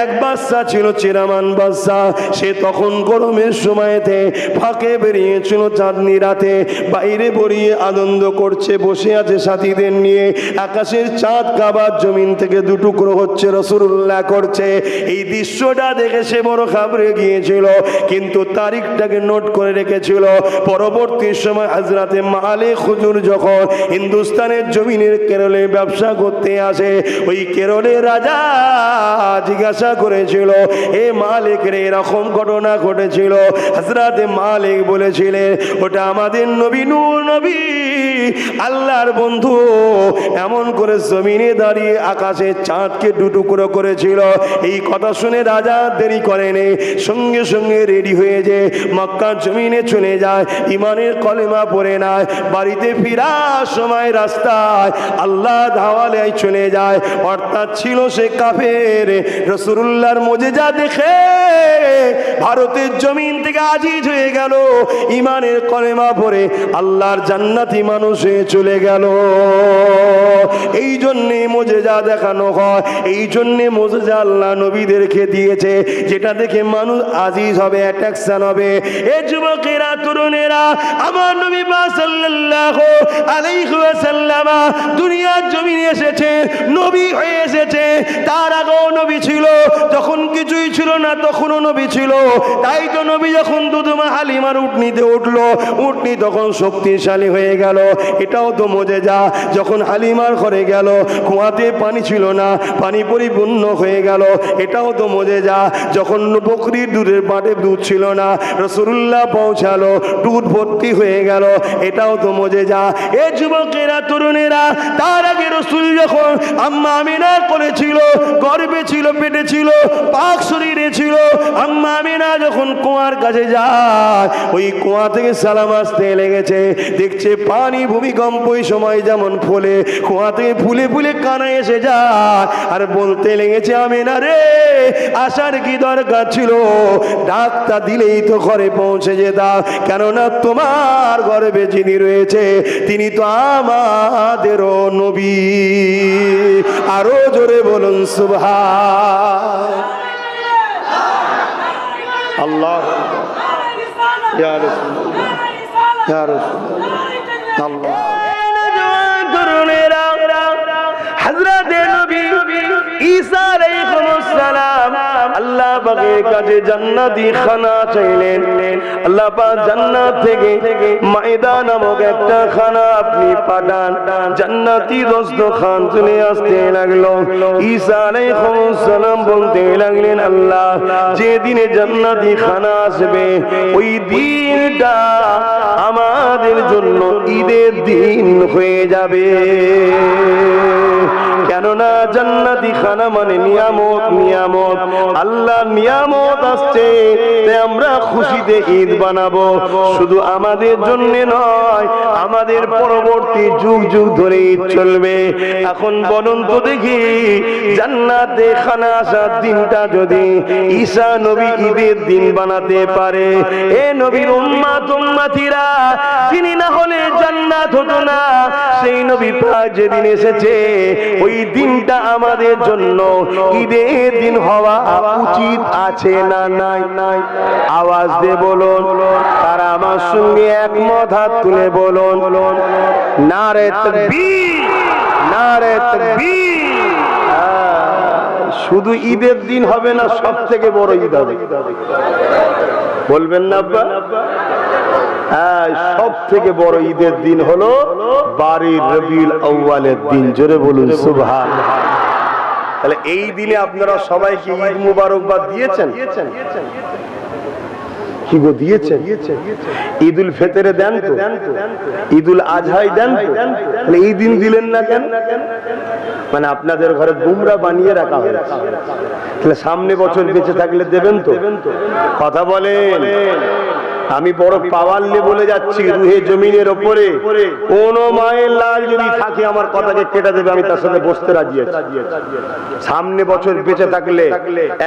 এক বাচ্চা ছিল, চিরামান বাচ্চা। সে তখন গরমের সময়তে ফাঁকে বেরিয়েছিল চাঁদনি রাতে, বাইরে বেরিয়ে আনন্দ করছে, বসে আছে সাথীদের নিয়ে। আকাশের চাঁদ কাবার জমিন থেকে দুটুকরো হচ্ছে, রাসূলুল্লাহ করছে। এই দৃশ্যটা দেখে সে বড় ঘাবড়ে গিয়েছিল, কিন্তু তারিখটাকে নোট করে রেখেছিল। পরবর্তী সময় হযরতে মালিক হুজুর যখন হিন্দুস্তানের জমিনের কেরলে ব্যবসা করতে আসে, ওই কেরলের রাজা জিজ্ঞাসা করেছিল, এ মালিক রে, এরকম ঘটনা ঘটেছিল। হযরতে মালিক বলেছিলেন, ওটা আমাদের নবী নূহ নবী আল্লাহর বন্ধু এমন করে জমিনে দাঁড়িয়ে আকাশে চাঁদকে দুটুকরো করেছিল। এই কথা শুনে রাজা দেরি করেনি, সঙ্গে সঙ্গে রেডি হয়ে যে মক্কার জমিনে চলে যায়, ইমানের কলেমা পড়ে নেয়। বাড়িতে ফিরার সময় রাস্তায় আল্লাহ হাওয়ালে চলে যায়, অর্থাৎ ছিল সে কাফের। রাসূলুল্লাহর মুজিজা দেখে ভারতের জমিন থেকে আজিজ হয়ে গেল, ইমানের কলেমা পড়ে আল্লাহর জান্নাতি মানুষ হয়ে চলে গেল। এই জন্যে মুজিজা দেখানো হয়, এই জন্যে মুজিজা আল্লাহ নবীদেরকে দিয়েছে, যেটা দেখে মানুষ আজিজ হবে, অ্যাট্রাকশন হবে। এ যুবকেরা, তরুণেরা, আমার নবী পাক সাল্লাল্লাহু আলাইহি ওয়াসাল্লাম দুনিয়ার জমিনে এসেছে, নবী হয়ে এসেছে। তার আগেও নবী ছিল, যখন কিছুই ছিল না তখনও নবী ছিল। তাই তো নবী যখন দুধমা হালিমার উটনিতে উঠলো, উটনি তখন শক্তিশালী হয়ে গেল, এটাও তো মুজিজা। যখন হালিমার ঘরে গেল, কুয়াতে পানি ছিল না, পানি পরিপূর্ণ হয়ে গেল, এটাও তো মুজিজা। যখন বকরির দুধের পাটে দুধ ছিল না, রাসূলুল্লাহ পৌঁছালো, দুধ ভর্তি হয়ে গেল, এটাও তো মুজিজা। এ যুবকেরা, তরুণেরা, তার আগে রাসূল যখন আম্মা আমিনা করেছিল, গর্ভে ছিল, পেটে ছিল, পাক শরীরে ছিল, আম্মা আমিনা যখন কুয়ার কাছে যায়, ওই কুয়া থেকে সালাম আসতে লেগেছে, দেখছে পানি ভূমিকম্প সময় যেমন ফলে, কুয়া থেকে ফুলে ফুলে কানা এসে যায়, আর বলতে লেগেছে, আমিনা রে, আসার কি দরকার ছিল, ডাকটা দিলেই তো ঘরে পৌঁছে যেতাম, কেননা তোমার গর্ভে যিনি রয়েছে তিনি তো আমাদেরও নবী। আরো জোরে বলুন সুবহান আল্লাহ। ইয়া রাসূলুল্লাহ, ইয়া রাসূলুল্লাহ, আল্লাহ। তরুণেরা, হযরতে নবী ঈসা আলাইহিস সালাম আল্লাহ পাকের কাছে জান্নাতি খানা চাইলেন। আল্লাহ পাক জান্নাত থেকে মায়দা নামক একটা খানা আপনি পাঠান। জান্নাতি দস্তরখান চলে আসতে লাগলো। ঈসা আলাইহিস সালাম বলতে লাগলেন, আল্লাহ যেদিনে জান্নাতি খানা আসবে ওই দিনটা আমাদের জন্য ঈদের দিন হয়ে যাবে, কেননা জান্নাতি খানা মানে নিয়ামত, নিয়ামত, আল্লাহ নিয়ামত আসছে, তাই আমরা খুশিতে ঈদ বানাবো। শুধু আমাদের জন্য নয়, আমাদের পরবর্তী যুগ যুগ ধরে ঈদ চলবে। এখন বলুন তো দেখি, জান্নাতে খানা আসার দিনটা যদি ঈসা নবী ঈদের দিন বানাতে পারে, এ নবীর উম্মত উম্মতিরা, তিনি না হলে জান্নাত হতো না। সেই নবী পাক যেদিন এসেছে ওই দিনটা আমাদের জন্য ঈদের দিন হওয়া উচিত আছে না নাই? আওয়াজ দিয়ে বলুন, তারা আমার সঙ্গে একমত, হাত তুলে বলুন, নারে তাকবীর, নারে তাকবীর। শুধু ঈদের দিন হবে না, সব থেকে বড় ঈদ হবে, বলবেন না আব্বা? হ্যাঁ, সব থেকে বড় ঈদের দিন হলো 12 রবিউল আউয়ালের দিন। জোরে বলুন সুবহানাল্লাহ। তাহলে এই দিনে আপনারা সবাইকে ঈদ মুবারকবাদ দিয়েছেন? কি গো দিয়েছেন? ঈদুল ফিতরে দেন তো, ঈদুল আজহাই দেন তো, তাহলে এই দিন দিলেন না কেন? মানে আপনাদের ঘরে গুমরা বানিয়ে রাখা হয়েছে। তাহলে সামনে বছর বেঁচে থাকলে দেবেন তো? কথা বলেন। আমি বড় পাওয়ারলে বলে যাচ্ছি, রুহে জমিনের ওপরে কোন মায়ের লাল যদি থাকে আমার কথাকে কেটে দেবে, আমি তার সাথে বসতে রাজি আছি। সামনে বছর বেঁচে থাকলে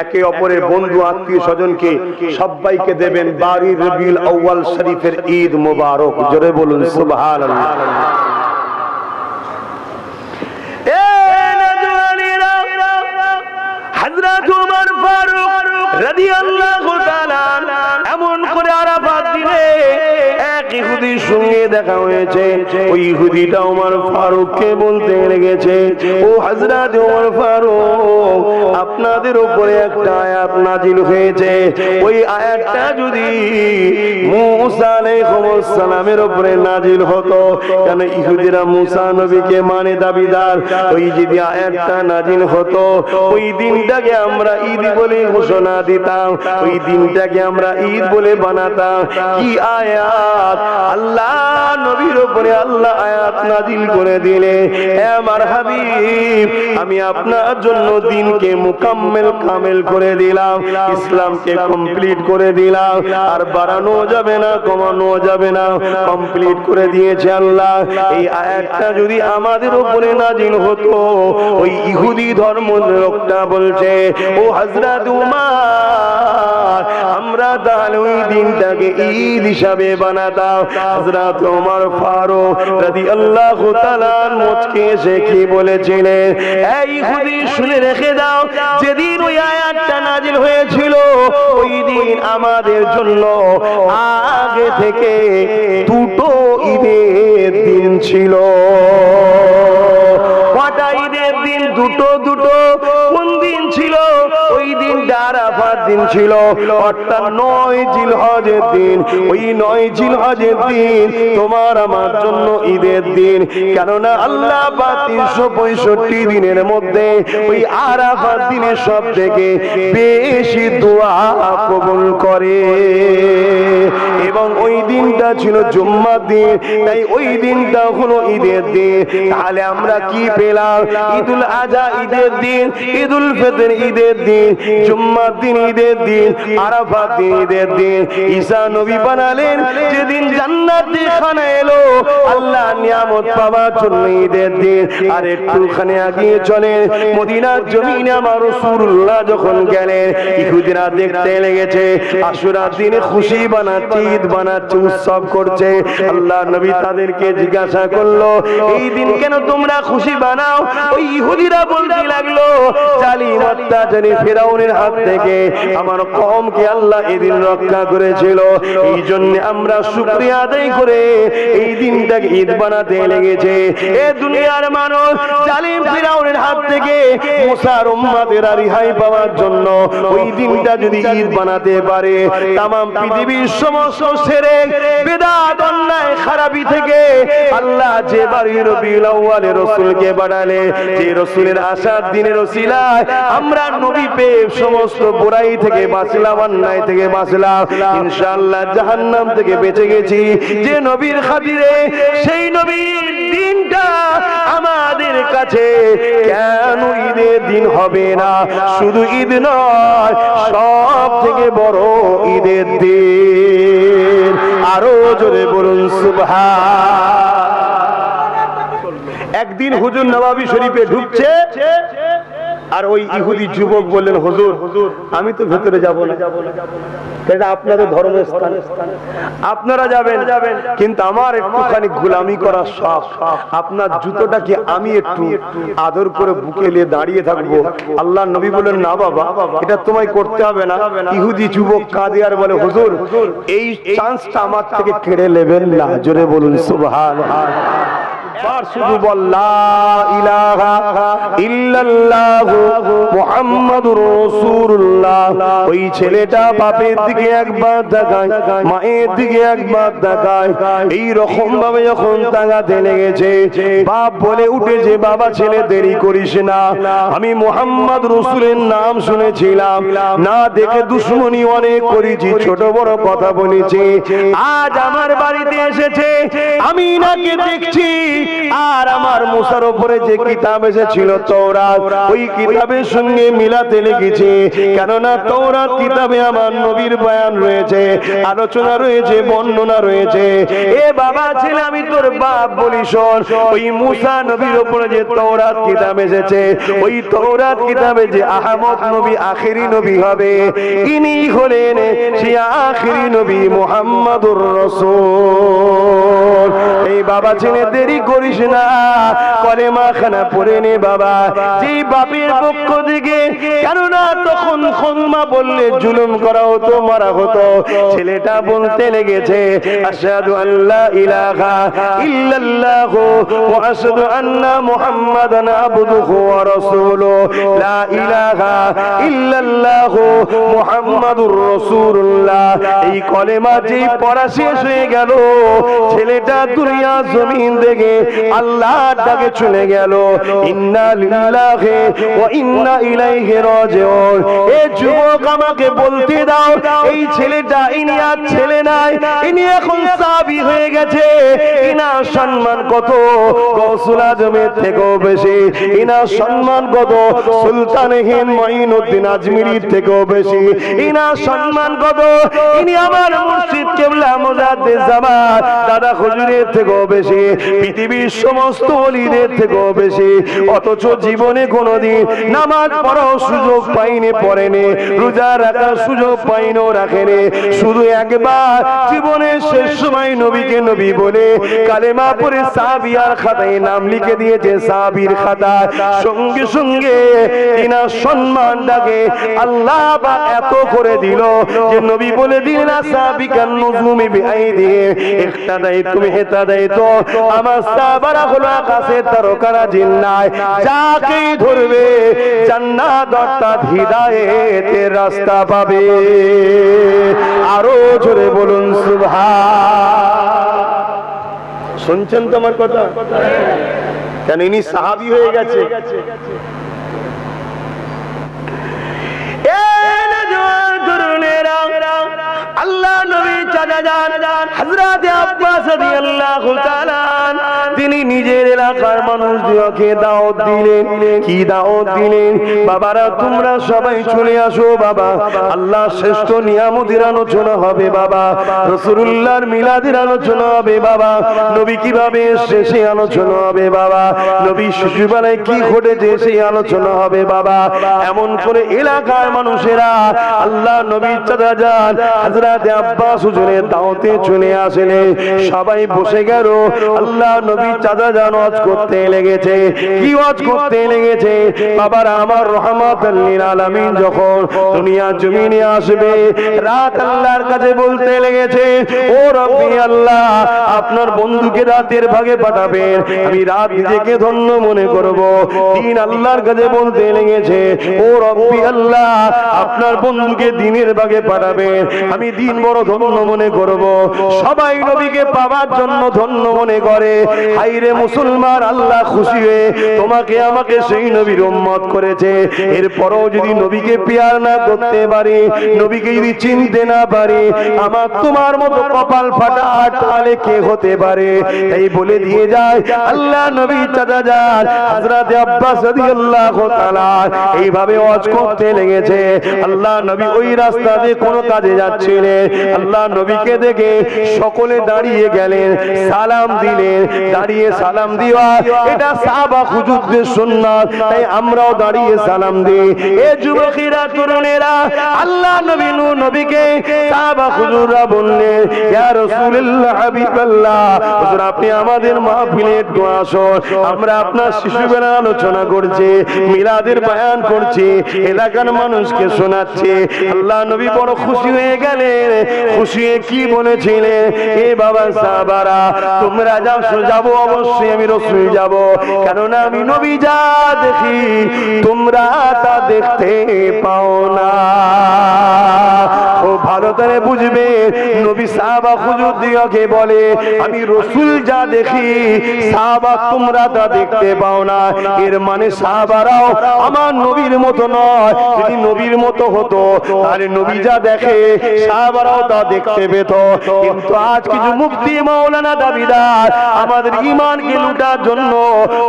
একে অপরের বন্ধু আত্মীয় স্বজনকে সবাইকে দেবেন 12 রবিউল আউয়াল শরীফের ঈদ মোবারক। জোরে বলুন সুবহানাল্লাহ। হযরত ওমর ফারুক রাদিয়াল্লাহু তাআলা এমন করে আরাফাত দিনে এক ইহুদির সঙ্গে দেখা হয়েছে। ওই ইহুদিটা ওমর ফারুককে বলতে লেগেছে, ও হযরত ওমর ফারুক, আপনাদের উপরে একটা আয়াত নাজিল হয়েছে, ওই আয়াতটা যদি মুসা আলাইহিস সালামের উপরে নাজিল হতো, কেন ইহুদিরা মুসা নবীকে মানে দাবিদার, ওই যদি আয়াতটা নাজিল হতো ওই দিনটাকে আমরা ঈদ বলে ঘোষণা দিতাম, ওই দিনটাকে আমরা ঈদ বলে বানাতাম। কি আয়াত! আল্লাহ নবীর উপরে আল্লাহ আয়াত নাজিল করে দিলে, হে আমার হাবিব, আমি আপনার জন্য দিনকে মুকাম্মেল কামেল করে দিলাম, ইসলামকে কমপ্লিট করে দিলাম, আর বাড়ানো যাবে না, কমানো যাবে না, কমপ্লিট করে দিয়েছে আল্লাহ। এই আয়াতটা যদি আমাদের উপরে নাজিল হতো, ওই ইহুদি ধর্ম লোকটা বলছে, ও হযরত উমর, আমরা তাহলে ওই দিনটাকে ঈদ হিসাবে বানাতাম। হযরত ওমর ফারুক রাদিয়াল্লাহু তাআলা মুচকে এসে কি বলেছিলেন, এই ইহুদি শুনে রেখে দাও, যেদিন ওই আয়াতটা নাজিল হয়েছিল ওই দিন আমাদের জন্য আগে থেকে দুটো ঈদের দিন ছিল। কটা ঈদের দিন? দুটো দুটো। কোন দিন ছিল? ওই দিনটা আরাফাত দিন ছিল, অর্থাৎ 9 জিলহজের দিন। ওই 9 জিলহজের দিন তোমার আমার জন্য ঈদের দিন, কেননা আল্লাহ পাক 365 দিনের মধ্যে ওই আরাফাত দিনের সব থেকে বেশি দোয়া কবুল করে, এবং ওই দিনটা ছিল জুম্মার দিন, তাই ওই দিনটা হলো ঈদের দিন। তাহলে আমরা কি পেলাম? ঈদুল আজহা ঈদের দিন, ঈদুল ফিতর ঈদের দিন, জুম্মার দিন ঈদের দিন, আরাফাত দিন ঈদের দিন। ঈসা নবী বানালেন যেদিন জান্নাতে খানা এলো আল্লাহ নিয়ামত পাওয়ার জন্য ঈদের দিন। আর একটুখানি আগিয়ে চলেন, মদিনার জমিনে আমার রাসূলুল্লাহ যখন গেলেন, ইহুদিরা দেখতে লেগেছে আশুরার দিনে খুশি বানাচ্ছে, ঈদ বানাচ্ছে, উৎসব করছে। আল্লাহ নবী তাদেরকে জিজ্ঞাসা করলো, এই দিন কেন তোমরা খুশি বানাও? ওই ইহুদিরা বলতে লাগলো, জালিম অত্যাচারী ফিরাউনের হাত থেকে আমার কওমকে আল্লাহ এই দিন রক্ষা করেছিল, এই জন্য আমরা শুকরিয়া আদায় করে এই দিনটাকে ঈদ বানাতে লেগেছে। এ দুনিয়ার মানুষ জালিম ফিরাউনের হাত থেকে মুসার উম্মতের রিহাই পাওয়ার জন্য ওই দিনটা যদি ঈদ বানাতে পারে, তামাম পৃথিবীর সমস্ত শিরক বিদআত অন্যায় খারাপি থেকে আল্লাহ যে বাড়ি রবিউল আউয়ালে রাসূলকে বানালে, যে রাসূলের আসার দিনের ওসিলায় আমরা নবী পেয়ে সমস্ত বুরাই থেকে বাঁচলাম, অন্যায় থেকে বাঁচলাম, ইনশাআল্লাহ জাহান্নাম থেকে বেঁচে গেছি। যে নবীর খাতিরে, সেই নবীর দিনটা আমাদের কাছে কেন ঈদের দিন হবে না? শুধু ঈদ নয়, সব থেকে বড় ঈদের দিন। আরো জোরে বলুন সুবহান। একদিন হুজুর নবাবী শরীফে ঢুকছে, আর ওই ইহুদি যুবক বললেন, হুজুর আমি তো ভেতরে যাব না, এটা আপনাদের ধর্মস্থান, আপনারা যাবেন, কিন্তু আমার একটুখানি গোলামি করার শখ, আপনার জুতোটাকে আমি একটু আদর করে বুকে নিয়ে দাঁড়িয়ে থাকবো। আল্লাহ নবী বলেন, না বাবা, এটা তোমায় করতে হবে না। ইহুদি যুবক কাঁদে আর বলে, হুজুর এই চান্সটা আমার থেকে কেড়ে নেবেন না। জোরে বলুন সুবহানাল্লাহ। একবার শুধু বল লা ইলাহা ইল্লাল্লাহু মুহাম্মাদুর রাসূলুল্লাহ। ওই ছেলেটা বাপের দিকে একবার তাকায়, মায়ের দিকে একবার তাকায়। এই রকম ভাবে যখন তাকাতে লেগেছে, বাপ বলে উঠেছে, বাবা ছেলে দেরি করিস না, আমি মুহাম্মদ রাসূলের নাম শুনেছিলাম, না দেখে দুশমনি অনেক করেছি, ছোট বড় কথা বলেছি, আজ আমার বাড়িতে এসেছে, আমি নাকে দেখছি, আর আমার মুসার উপরে যে কিতাব এসেছিল তওরাত, ওই কিতাবের সঙ্গে মিলাতে লেগেছে। কেননা তওরাত কিতাবে আমার নবীর বয়ান রয়েছে, আলোচনা রয়েছে, বর্ণনা রয়েছে। এ বাবা ছেলে, আমি তোর বাপ বলি শোন, ওই মুসা নবীর উপরে যে তওরাত কিতাব এসেছে, ওই তওরাত কিতাবে যে আহমদ নবী আখেরি নবী হবে, ইনি হলেন সেই আখেরি নবী মুহাম্মাদুর রাসূল। এই বাবা ছেলে দেরি করিস না, কলেমা খানা পড়ে নে বাবা, যেই বাপের পক্ষ থেকে, কেননা তখন খলমা বললে জুলুম করা হতো, মারা হতো। ছেলেটা বলতে লেগেছে আশহাদু আল্লা ইলাহা ইল্লাল্লাহু ওয়া আশহাদু আন্না মুহাম্মাদান আবদুহু ওয়া রাসূলুহু, লা ইলাহা ইল্লাল্লাহু মুহাম্মাদুর রাসূলুল্লাহ। এই কলেমা যেই পড়া শেষ হয়ে গেল, ছেলেটা দুনিয়া জমিন থেকে আল্লাহর ডাকে চলে গেল। ইন্না লিল্লাহি ওয়া ইন্না ইলাইহি রাজিউন। এ যুবক, আমাকে বলতে দাও, এই ছেলেটা, ইনি আর ছেলে নাই, ইনি এখন সাহাবী হয়ে গেছে। ইনার সম্মান কত গৌসুল আজমের থেকেও বেশি, ইনার সম্মান কত সুলতান হিন্দ মঈনুদ্দিন আজমিরির থেকেও বেশি, ইনার সম্মান কত ইনি আমার মুর্শিদ কেবলা মুজাদ্দিদ জামান দাদা হুজুরের থেকেও বেশি, পৃথিবীর সমস্ত ওলিদের থেকেও বেশি। অথচ জীবনে কোনোদিন নামাজ পড়ার সুযোগ পাইনি, পড়েনি, রোজা রাখার সুযোগ পাইনি, রাখেনি। শুধু একবার জীবনের শেষ সময় নবীকে নবী বলে কালেমা পড়ে সাহাবিয়ার খাতায় নাম লিখে দিয়েছে, সাহাবীর খাতায়। সঙ্গে সঙ্গে তিনার সম্মানটাকে আল্লাহ বা এত করে দিল যে নবী বলে দিলেন সাহাবিকান নুজুমি বিআইদি ইহতাদাই তুমি হেতাদাই। তো আমার সাহাবারা হলো আকাশের তারকারা, জিন্নায় যাকেই ধরবে জান্নাত অর্থাৎ হিদায়েতের রাস্তা পাবে। আরো জোরে বলুন সুবহান। শুনছেন তো আমার কথা? কেন ইনি সাহাবী হয়ে গেছে। আল্লাহ নবী চাচা জান হযরত আব্বাস রাদিয়াল্লাহু তাআলা তিনি নিজের এলাকার মানুষদেরকে দাওয়াত দিলেন। কি দাওয়াত দিলেন? বাবারা তোমরা সবাই চলে আসো বাবা, আল্লাহ শ্রেষ্ঠ নিয়ামতের আলোচনা হবে বাবা, রাসূলুল্লাহর মিলাদের আলোচনা হবে বাবা, নবী কিভাবে এসেছে সেই আলোচনা হবে বাবা, নবী শিশুবেলায় কি ঘটেছে সেই আলোচনা হবে বাবা। এমন করে এলাকার মানুষেরা আল্লাহ নবীর চাচা জান হযরত আব্বাস হুজুরের দাওয়াতে চলে আসলেন। সবাই বসে গেল। আল্লাহ নবী চাচা জান ওয়াজ করতে লেগেছে। কি ওয়াজ করতে লেগেছে? বাবারা আমার রহমাতুল লিল আলামিন যখন দুনিয়া জমিনে আসবে, রাত আল্লাহর কাছে বলতে লেগেছে, ও রব্বি আল্লাহ, আপনার বন্ধুকে রাতের ভাগে পাঠাবেন, আমি রাত নিজেকে ধন্য মনে করব। দিন আল্লাহর কাছে বলতে লেগেছে, ও রব্বি আল্লাহ, আপনার বন্ধুকে দিনের ভাগে পাঠাবেন, আমি দিন বড় ধন্য মনে করব। সবাই নবীকে পাওয়ার জন্য ধন্য মনে করে। হায়রে মুসলমান, আল্লাহ খুশি হয়ে তোমাকে আমাকে সেই নবীর উম্মত করেছে। এরপরও যদি নবীকে পিয়ার না করতে পারি, নবীকে যদি চিনতে না পারি, আমার তোমার মতো কপাল ফাটা তাহলে কে হতে পারে? তাই বলে দিয়ে যায় আল্লাহ নবী চাচা যান হযরত আব্বাস রাদিয়াল্লাহু তাআলা এইভাবে ওয়াজ করতে লেগেছে। আল্লাহ নবী ওই রাস্তা দিয়ে কোনো কাজে যাচ্ছিলেন। আল্লাহ নবীকে দেখে সকলে দাঁড়িয়ে গেলেন, সালাম দিলেন। দাঁড়িয়ে সালাম দেওয়া এটা সাহাবা হুজুরদের সুন্নাত, তাই আমরাও দাঁড়িয়ে সালাম দিই। এ যুবকেরা, তরুণেরা, আল্লাহ নবী নবীকে সাহাবা হুজুররা বললেন, ইয়া রাসূলুল্লাহ হাবিবাল্লাহ, হুজুর আপনি আমাদের মাহফিলে একটু আসুন, আমরা আপনার শিশুবেলার আলোচনা করছি, মিলাদের বয়ান করছি, এলাকার মানুষকে শোনাচ্ছি। আল্লাহ নবী বড় খুশি হয়ে গেলেন। খুশি হয়ে কি বলেছিলেন? এ বাবা সাহাবারা, তোমরা যাবো অবশ্যই, আমি অবশ্যই যাব, কেননা আমি নবী যা দেখি তোমরা তা দেখতে পাও না। ও ভালো করে বুঝবে, নবী সাহাবা হুজুর দিগকে বলে আমি রাসূল যা দেখি সাহাবা তোমরা তা দেখতে পাও না। এর মানে সাহাবারাও আমার নবীর মতো নয়। যদি নবীর মতো হতো তাহলে নবী যা দেখে সাহাবারাও তা দেখতে পেত। কিন্তু আজ কিছু মুফতি মাওলানা দাবিদার আমাদের ঈমানকে লুটার জন্য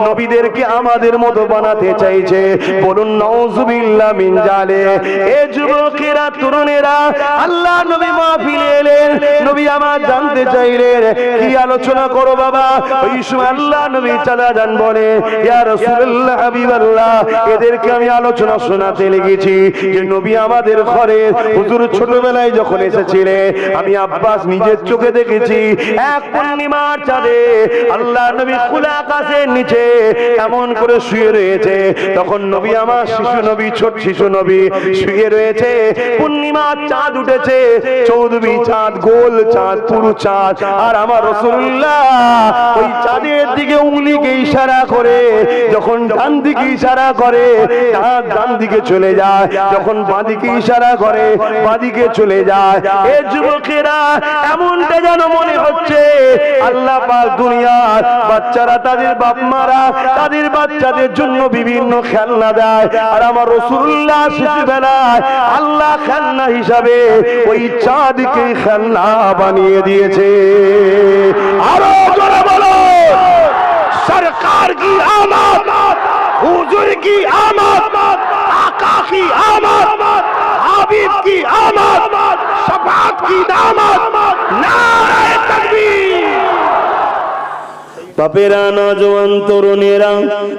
নবীদেরকে আমাদের মতো বানাতে চাইছে। বলুন নাউযুবিল্লাহ মিন জালিক। এ যুবকেরা, তরুণেরা, আল্লাহ নবী মাহফিলে এলেন, নবী আমার জানতে চাইলেন কি আলোচনা করো বাবা। ওই সময় আল্লাহ নবী চালা যান বলে ইয়া রাসূলুল্লাহ হাবিবাল্লাহ, এদেরকে আমি আলোচনা শোনাতে লেগেছি যে নবী আমাদের ঘরে হুজুর ছোটবেলায় যখন এসেছিলেন আমি আব্বাস নিজের চোখে দেখেছি এক পূর্ণিমার চাঁদে আল্লাহ নবী খোলা আকাশের নিচে এমন করে শুয়ে রয়েছে। তখন নবী আমার শিশু নবী, ছোট শিশু নবী শুয়ে রয়েছে। পূর্ণিমার চাঁদ উঠেছে, চৌদ্বী চাঁদ, গোল চাঁদ, পুরু চাঁদ। আর আমার রাসূলুল্লাহ ওই চাঁদের দিকে উংলিকে ইশারা করে, যখন ডান দিকে ইশারা করে চাঁদ ডান দিকে চলে যায়, যখন বাঁ দিকে ইশারা করে বাঁ দিকে চলে যায়। এ যুবকেরা, এমনটা যেন মনে হচ্ছে আল্লাহ পাক দুনিয়ার বাচ্চারা তাদের বাপ মারা তাদের বাচ্চাদের জন্য বিভিন্ন খেলনা দেয়, আর আমার রাসূলুল্লাহ শিশুবেলায় আল্লাহ খেলনা হিসাবে ওই চাঁদকে খেলনা বানিয়ে দিয়েছে। আরো জোরে বলো সরকার কি আমদ, হুজুর কি আমদ, আকা কি আমদ, হাবিব কি আমদ, শফাত কি দামত, নারে তাকবীর। বাপেরা, নওজোয়ান তরুণেরা,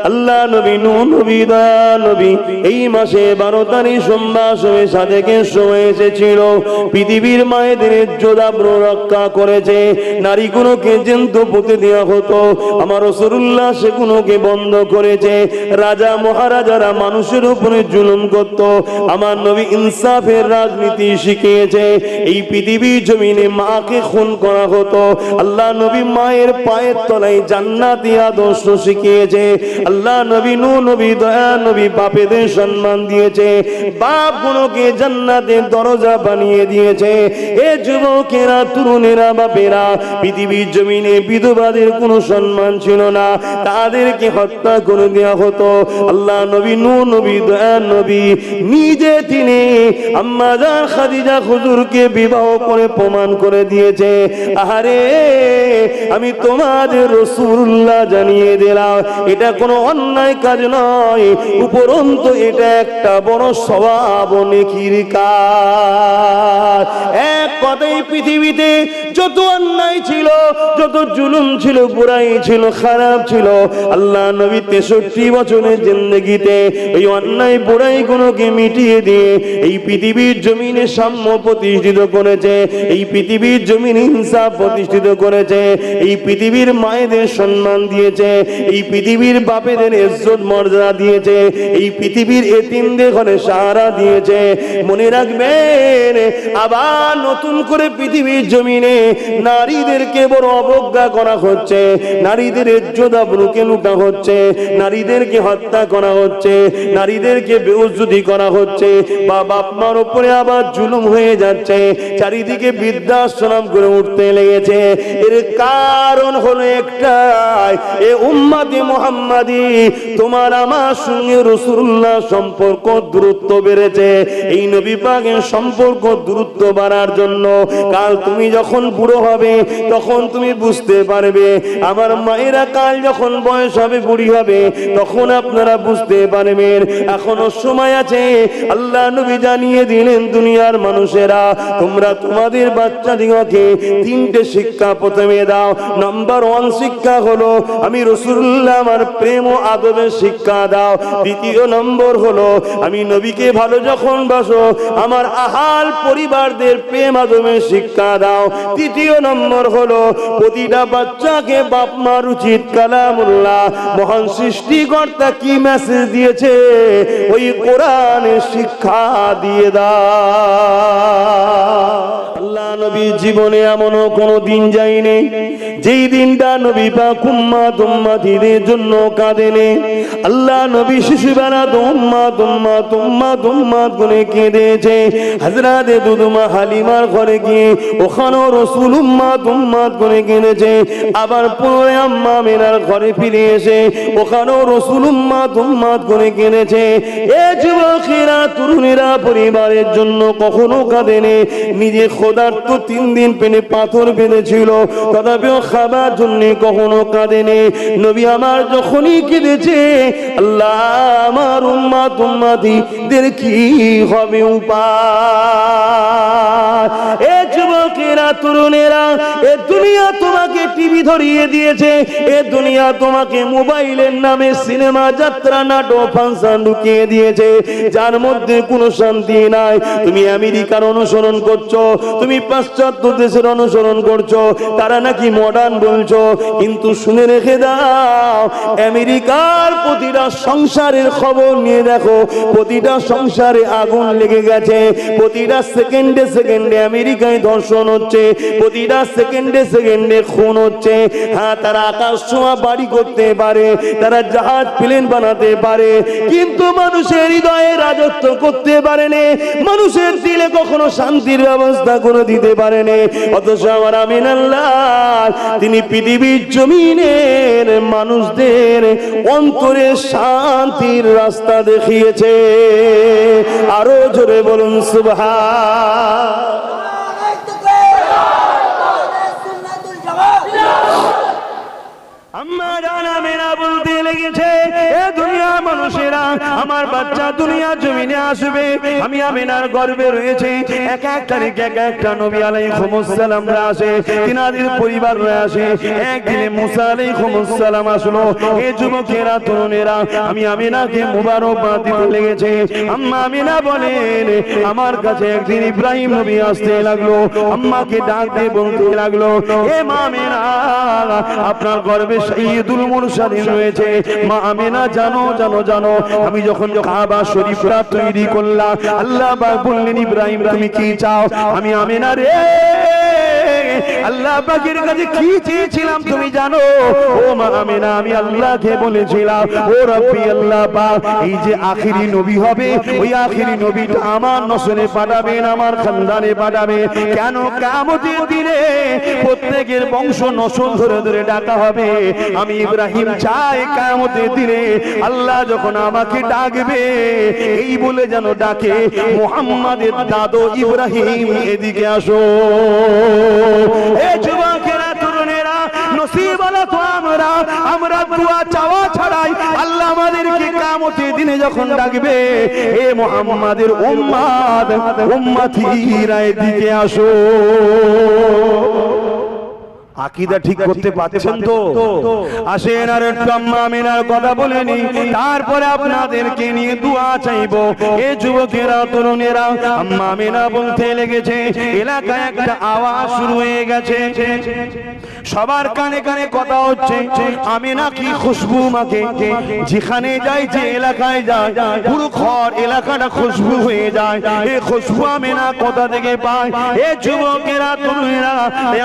আল্লাহ নবী নূহ নবী দয়া নবী এই মাসে 12 তারিখ সোমবার সময় সাদেকের সময় এসেছিল। পৃথিবীর মায়েদের ইজ্জত আবরু রক্ষা করেছে। নারীগুলোকে জ্যান্ত পুঁতে দেওয়া হতো, আমার রাসূলুল্লাহ সেগুলোকে বন্ধ করেছে। রাজা মহারাজারা মানুষের উপরে জুলুম করত, আমার নবী ইনসাফের রাজনীতি শিখিয়েছে। এই পৃথিবীর জমিনে মাকে খুন করা হতো, আল্লাহ নবী মায়ের পায়ের তলায় জান্নাতি আদর্শ শিখিয়েছে। আল্লাহ নবী নূহ নবী দয়া নবী বাপেদের সম্মান দিয়েছে, বাপগুলোকে জান্নাতের দরজা বানিয়ে দিয়েছে। এ যুবকেরা, তরুণেরা, বাপেরা, পৃথিবীর জমিনে বিধবাদের কোনো সম্মান ছিল না, তাদেরকে হত্যা করে দেওয়া হতো। আল্লাহ নবী নূহ নবী দয়া নবী নিজে তিনি আম্মা জান খাদিজা হুজুরকে বিবাহ করে প্রমাণ করে দিয়েছে, আহারে আমি তোমাদের রাসূলুল্লাহ জানিয়ে দিলাম এটা কোনো অন্যায় কাজ নয়, উপরন্তু এটা একটা বড় সওয়াব ও নেকির কাজ। এক কথায় পৃথিবীতে যত অন্যায় ছিল, যত জুলুম ছিল, বুরাই ছিল, খারাপ ছিল, আল্লাহ নবী 63 বছরের জিন্দেগিতে এই অন্যায় বুরাই গুলোকে মিটিয়ে দিয়ে এই পৃথিবীর জমিনে সাম্য প্রতিষ্ঠিত করেছে, এই পৃথিবীর জমিনে ইনসাফ প্রতিষ্ঠিত করেছে, এই পৃথিবীর মায়েদের সম্মান দিয়েছে, এই পৃথিবীর বাপেদের ইজ্জত মর্যাদা দিয়েছে, এই পৃথিবীর এতিমদের ঘরে সাহারা দিয়েছে। মনে রাখবেন, আবার নতুন করে পৃথিবীর জমিনে নারীদেরকে বড় অবজ্ঞা করা হচ্ছে, নারীদের ইজ্জত আবরুকে লুটা হচ্ছে, নারীদেরকে হত্যা করা হচ্ছে, নারীদেরকে বেইজ্জতি করা হচ্ছে, বা বাপ মার উপরে আবার জুলুম হয়ে যাচ্ছে, চারিদিকে বৃদ্ধাশ্রম করে উঠতে লেগেছে। এর কারণ হলো একটাই, এ উম্মতে মুহাম্মাদি তোমার আমার সঙ্গে রাসূলুল্লাহ সম্পর্ক দূরত্ব বেড়েছে। এই নবী পাকের সম্পর্ক দূরত্ব বাড়ার জন্য কাল তুমি যখন বুড়ো হবে তখন তুমি বুঝতে পারবে, আমার মায়েরা কাল যখন বয়স হবে, বুড়ি হবে, তখন আপনারা বুঝতে পারবেন এখনো সময় আছে। আল্লাহ নবী জানিয়ে দিলেন, দুনিয়ার মানুষেরা তোমরা তোমাদের বাচ্চাদিগকে 3টে শিক্ষা প্রথমে দাও। নাম্বার 1 শিক্ষা হলো আমি রাসূলুল্লাহ আমার প্রেম ও আদবের শিক্ষা দাও। দ্বিতীয় নম্বর হলো আমি নবীকে ভালো যখন বাসো আমার আহাল পরিবারদের প্রেম আদবের শিক্ষা দাও। তৃতীয় নম্বর হলো প্রতিটা বাচ্চাকে বাপ মার উচিত কালামুল্লাহ মহান সৃষ্টিকর্তা কি মেসেজ দিয়েছে ওই কোরআনের শিক্ষা দিয়ে দাও। আল্লাহ নবী জীবনে এমনও কোনো দিন যায়নি যেই দিনটা নবী পাক উম্মতিদের জন্য কাঁদেনে আল্লাহ নবী শিশুবেলা উম্মত করে কেঁদেছে। হযরত দুদমা হালিমার ঘরে গিয়ে ওখানেও রাসূল উম্মত করে কেঁদেছে। আবার পুনরায় আম্মা আমিনার ঘরে ফিরে এসে ওখানেও রাসূল উম্মত করে কেঁদেছে। এ যুবকেরা তরুণেরা পরিবারের জন্য কখনো কাঁদেনি। নিজে ক্ষুধার্ত 3 দিন পেটে পাথর বেঁধেছিল তথাপিও খাবার জন্য কখনো কাঁদেনি। নবী আমার যখনই কেঁদেছে আল্লাহ আমার উম্মতিদের কি হবে উপায়? এ যুবকেরা তরুণেরা, এ দুনিয়া তোমাকে টিভি ধরিয়ে দিয়েছে, এ দুনিয়া তোমাকে মোবাইলের নামে সিনেমা যাত্রা নাটক ফাংশন ঢুকিয়ে দিয়েছে যার মধ্যে কোনো শান্তি নাই। তুমি আমেরিকার অনুসরণ করছো, তুমি পাশ্চাত্য দেশের অনুসরণ করছো, তারা নাকি মডার্ন বলছো, কিন্তু শুনে রেখে দাও আমেরিকার প্রতিটা সংসারের খবর নিয়ে দেখো, প্রতিটা সংসারে আগুন লেগে গেছে, প্রতিটা সেকেন্ডে সেকেন্ডে আমেরিকায় ধর্ষণ হচ্ছে, প্রতিটা সেকেন্ডে সেকেন্ডে খুন হচ্ছে। হ্যাঁ, তারা আকাশ ছোঁয়া বাড়ি করতে পারে, তারা জাহাজ প্লেন বানাতে পারে, কিন্তু মানুষের হৃদয়ে রাজত্ব করতে পারেনি, মানুষের দিলে কখনো শান্তির ব্যবস্থা করে দিতে পারেনি। অথচ আমার আমিন আল্লাহ তিনি পৃথিবীর জমিনের মানুষদের অন্তরে শান্তির রাস্তা দেখিয়েছে। আরো জোরে বলুন সুবহান। আম্মা জানা মেনা বলতে লেগেছে, এ দুনিয়া মানুষেরা আমার বাচ্চা দুনিয়া জমিনে আসবে, আমি আমিনার গর্ভে রয়েছে। এক এক তারিখে এক একটা নবী আলাইহিস সালামরা আসে, তিনাদের পরিবাররা আসে। একদিনে মুসা আলাইহিস সালাম আসলো। এ যুবকেরা তরুণেরা আমি আমিনাকে মুবারকবাদ দিতে লেগেছে। আম্মা আমিনা বলেন আমার কাছে একদিন ইব্রাহিম নবী আসতে লাগলো, আম্মাকে ডাক দিয়ে বলতে লাগলো, এ মা আমিনা আপনার গর্ভে সাইয়্যিদুল মুরসালিন রয়েছে। মা আমিনা জানো জানো জানো আমি যখন কাবা শরীফটা তৈরি করলাম আল্লাহ পাক বললেন ইব্রাহিম তুমি কি চাও? আমি আমিনা রে আল্লাহ পাকের কাছে কি চেয়েছিলাম তুমি জানো? ও মা আমিনা আমি আল্লাহকে বলেছিলাম ও রব্বি আল্লাহ পাক এই যে আখেরি নবী হবে ওই আখেরি নবীটা আমার নসলে পাঠাবেন, আমার খানদানে পাঠাবে। কেন? কিয়ামতের দিনে প্রত্যেকের বংশ নসল ধরে ধরে ডাকা হবে। আমি ইব্রাহিম চাই কিয়ামতের দিনে আল্লাহ যখন আমাকে ডাকবে এই বলে যেন ডাকে মুহাম্মাদের দাদু ইব্রাহিম এদিকে আসো। এ যুবকেরা তরুণেরা নসিব আলা তো আমরা দোয়া চাওয়া ছাড়াই আল্লাহ আমাদেরকে কিয়ামতের দিনে যখন ডাকবে এ মুহাম্মাদের উম্মতিরা এদিকে আসো। আকীদা ঠিক করতে পারছেন তো? আসেন আর একটু আম্মা আমিনার কথা বলে নি, তারপরে আপনাদেরকে নিয়ে দোয়া চাইবো। এই যুবকেরা তরুণেরা আম্মা আমিনা বলতে লেগেছে এলাকায় একটা আওয়াজ শুরু হয়ে গেছে, সবার কানে কানে কথা হচ্ছে আমিনা কি খুশবু মাকে, যেখানে যায় যে এলাকায় যায় পুরো ঘর এলাকাটা খুশবু হয়ে যায়। এই খুশবু আমিনা কোথা থেকে পায়? এই যুবকেরা তরুণেরা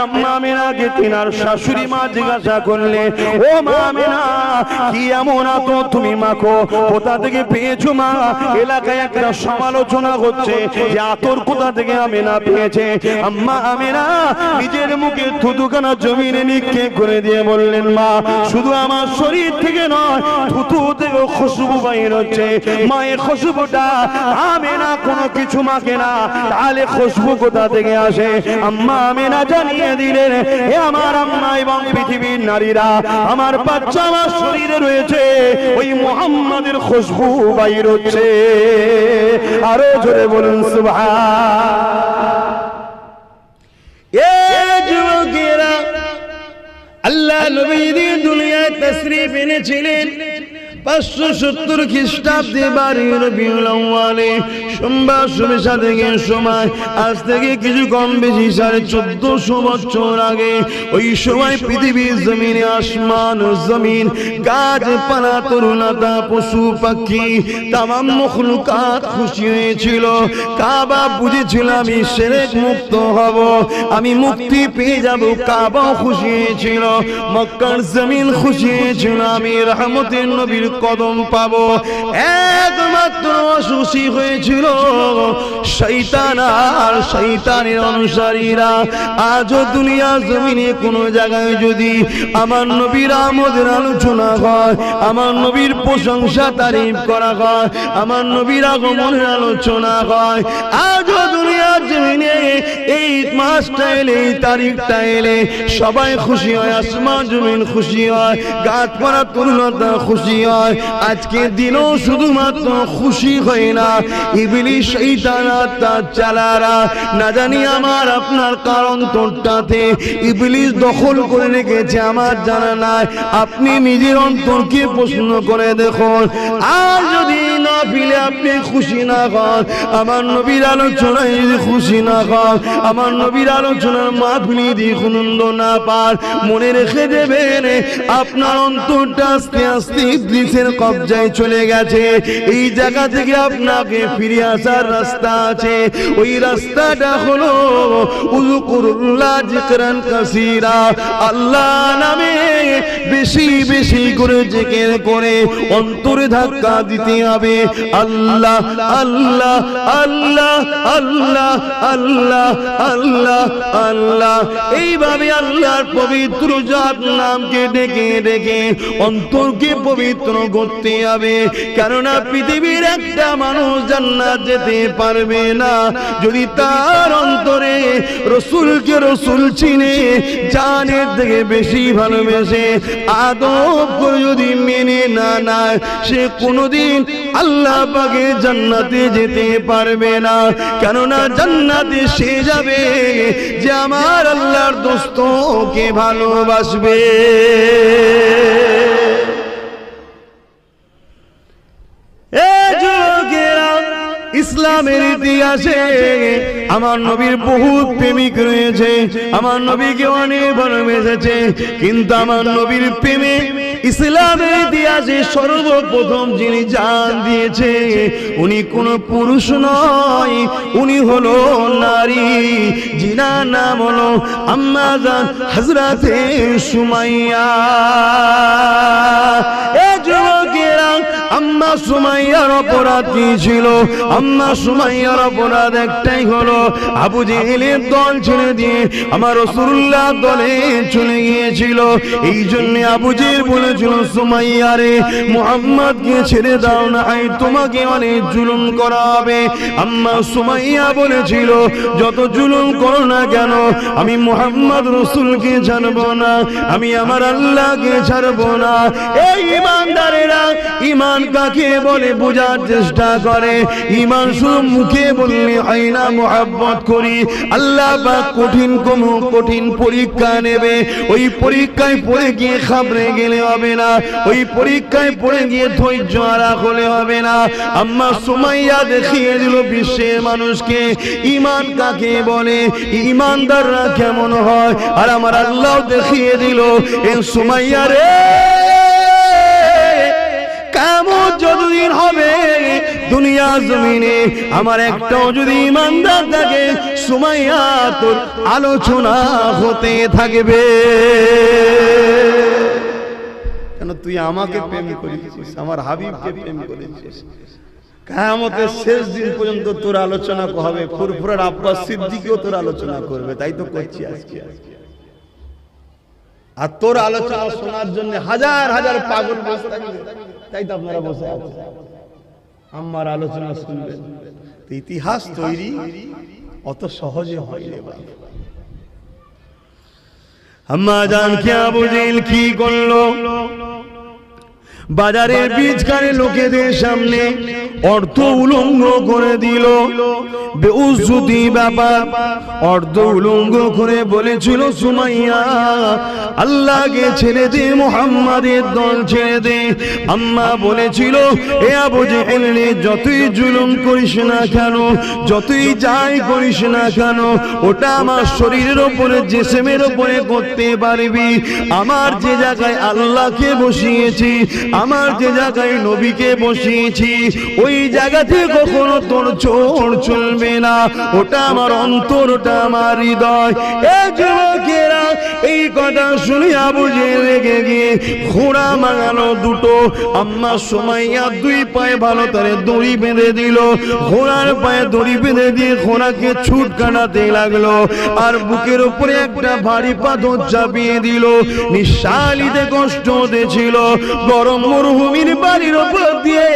আম্মা আমিনাকে তিনার শাশুড়ি মা জিজ্ঞাসা করলে ও মা আমিনা কি এমন আতো তুমি মাখো, কোথা থেকে পেয়েছো মা? এলাকায় একটা সমালোচনা হচ্ছে যে আতর কোথা থেকে আমিনা পেয়েছে। আম্মা আমিনা নিজের মুখে থুতুখানা জমিনে নিক্ষেপ করে দিয়ে বললেন মা শুধু আমার শরীর থেকে নয় থুতু থেকে খুশবু বাইর হচ্ছে। মায়ের খুশবুটা আমিনা কোনো কিছু মাখে না, তাহলে খুশবু কোথা থেকে আসে? আম্মা আমিনা জানিয়ে দিলেন হে আমার আম্মা এবং পৃথিবীর নারীরা আমার বাচ্চা আমার শরীরে রয়েছে, ওই মুহাম্মাদের খুশবু বাইর হচ্ছে। আরো জোরে বলুন সুবহান। এ যুবকেরা আল্লাহ নবী দুনিয়ায় তাশরীফ এনেছিলেন, 570 খ্রিস্টাব্দে 12 রবিউল আউয়ালে সোমবার শুভেচ্ছা থেকে সময় আজ থেকে কিছু কম বেশি 1450 বছর আগে ওই সময় পৃথিবীর জমিনে আসমান জমিন গাছপালা তরুলতা পশু পাখি তামাম মখলুকাত খুশি হয়েছিল। কাবা বুঝেছিল আমি শিরক মুক্ত হব, আমি মুক্তি পেয়ে যাব। কাবাও খুশি হয়েছিল, মক্কার জমিন খুশি হয়েছিল, আমি রহমতের নবীর কদম পাবো। একমাত্র অসুখী হয়েছিল শয়তান আর শয়তানের অনুসারীরা। আজও দুনিয়া জমিনে কোন জায়গায় যদি আমার নবীর আমদের আলোচনা হয়, আমার নবীর প্রশংসা তারিফ করা হয়, আমার নবীর আগমনের আলোচনা হয়, আজও দুনিয়া জমিনে এই মাসটা এলে এই তারিখটা এলে সবাই খুশি হয়, আসমান জমিন খুশি হয়, গাছপালা তরুলতা খুশি হয়। আজকের দিনও শুধুমাত্র খুশি হয় না, ইবলিস শয়তান আর তার চালারা না জানি আমার আপনার কারণ তোরটাতে ইবলিস দখল করে রেখেছে আমার জানা নাই। আপনি নিজের অন্তরকে প্রশ্ন করে দেখুন, আর যদি না ফিলে আপনি খুশি না হন, আমার নবীর আলোচনায় যদি খুশি না হন, আমার নবীর আলোচনার মাহফিলে যদি আনন্দ না পান, মনে রেখে দেবেন আপনার অন্তরটা আস্তে আস্তে ইবলিসের কবজায় চলে গেছে। এই জায়গা থেকে আপনাকে ফিরে আসার রাস্তা আছে, ওই রাস্তাটা হলো উযকুরুল্লাহ যিকরান কাসীরা। আল্লাহ নামে বেশি বেশি করে জিকির করে অন্তরে ধাক্কা দিতে হবে। আল্লাহ আল্লাহ আল্লাহ আল্লাহ আল্লাহ আল্লাহ আল্লাহ, এইভাবে আল্লাহর পবিত্র জাত নামকে ডেকে ডেকে অন্তরকে পবিত্র করতে হবে। কেননা পৃথিবীর একটা মানুষ জান্নাত যেতে পারবে না যদি তার অন্তরে রসুলকে রসুল চিনে জানের থেকে বেশি ভালোবেসে আদব করে যদি মেনে না নেয়, সে কোনোদিন আল্লাহ পাকের জান্নাতে যেতে পারবে না। কেননা জান্নাতে সে যাবে যে আমার আল্লাহর দোস্তকে ভালোবাসবে। ইসলামের ইতিহাসে আমার নবীর বহু প্রেমিক রয়েছে, আমার নবীকে অনেক ভালোবেসেছে, কিন্তু আমার নবীর প্রেমে ইসলামের ইতিহাসে সর্বপ্রথম যিনি জান দিয়েছে উনি কোন পুরুষ নয়, উনি হলো নারী, যিনার নাম হলো আম্মা জান হযরতে সুমাইয়া। এ যুবকেরা, আম্মা সুমাইয়ার অপরাধ কি ছিল? আম্মা সুমাইয়ার অপরাধ একটাই হলো, আবু জেহেলের দল ছেড়ে দিয়ে আমার রাসূলুল্লাহ দলে চলে গিয়েছিল। এই জন্য আবু জেহেল বলেছিল, সুমাইয়া রে, মুহাম্মদকে ছেড়ে দাও না, তোমাকে অনেক জুলুম করা হবে। আম্মা সুমাইয়া বলেছিল, যত জুলুম করো না কেন আমি মুহাম্মদ রাসূলকে ছাড়বো না, আমি আমার আল্লাহকে ছাড়বো না। এই ঈমানদারেরা, ঈমান কাকে বলে বোঝার চেষ্টা করে। ঈমান শুধু মুখে বললে হয় না, মুহাব্বত করি। আল্লাহ পাক কঠিন পরীক্ষা নেবে, ওই পরীক্ষায় পড়ে গিয়ে খাবরে গেলে হবে না, ওই পরীক্ষায় পড়ে গিয়ে ধৈর্য হারা হলে হবে না। আম্মা সুমাইয়া দেখিয়ে দিল বিশ্বের মানুষকে ঈমান কাকে বলে, ঈমানদাররা কেমন হয়। আর আমার আল্লাহ দেখিয়ে দিল, এ সুমাইয়া রে, কিয়ামত যতদিন হবে দুনিয়া জমিনে আমার একটাও যদি ঈমানদার থাকে, সুমাইয়া তোর আলোচনা হতে থাকবে। কেন তুই আমাকে প্রেম করেছিস, আমার হাবিবকে প্রেম করেছিস, কিয়ামতের শেষ দিন পর্যন্ত তোর আলোচনা হবে। ফুরফুরার আব্বাস সিদ্দিকও তোর আলোচনা করবে, তাই তো করছি আজকে। আর তোর আলোচনা শোনার জন্য হাজার হাজার পাগল বসে থাকবে, তাই তো আপনারা বসে আছেন আমার আলোচনা শুনবেন। ইতিহাস তৈরি অত সহজে হয় রে বাবা। আম্মা জান কে আবু জেহেল কি করলো? বাজারের বীজখানে লোকেদের সামনে অর্থ উলঙ্গ করে দিল। বেউজ্জতি ব্যাপার, অর্ধ উলঙ্গ করে বলেছিল সুমাইয়া আল্লাহকে ছেড়ে দে, মুহাম্মাদের দল ছেড়ে দে। আম্মা বলেছিল এ আবু জেহেল, যতই জুলুম করিস না কেন, যতই যাই করিস না কেন, ওটা আমার শরীরের উপরে, জিসমের উপরে করতে পারবি। আমার যে জায়গায় আল্লাহকে বসিয়েছি, আমার যে জায়গায় নবীকে বসিয়েছি, ওই জায়গাতে কখনো তোর চোর চলবে না। ওটা আমার অন্তর, ওটা আমার হৃদয়। এই যুবকেরা এই কথা শুনে আবু জেহেল রেগে গিয়ে ঘোড়া মাগানো দুটো। আম্মা সুমাইয়া দুই পায়ে ভালো করে দড়ি বেঁধে দিল। ঘোড়ার পায়ে দড়ি বেঁধে দিয়ে ঘোড়াকে ছুট কাটাতে লাগলো, আর বুকের উপরে একটা ভারী পাথর চাপিয়ে দিল। নিঃশ্বাসিতে কষ্ট হতেছিল। গরম মরুভূমির বাড়ির উপর দিয়ে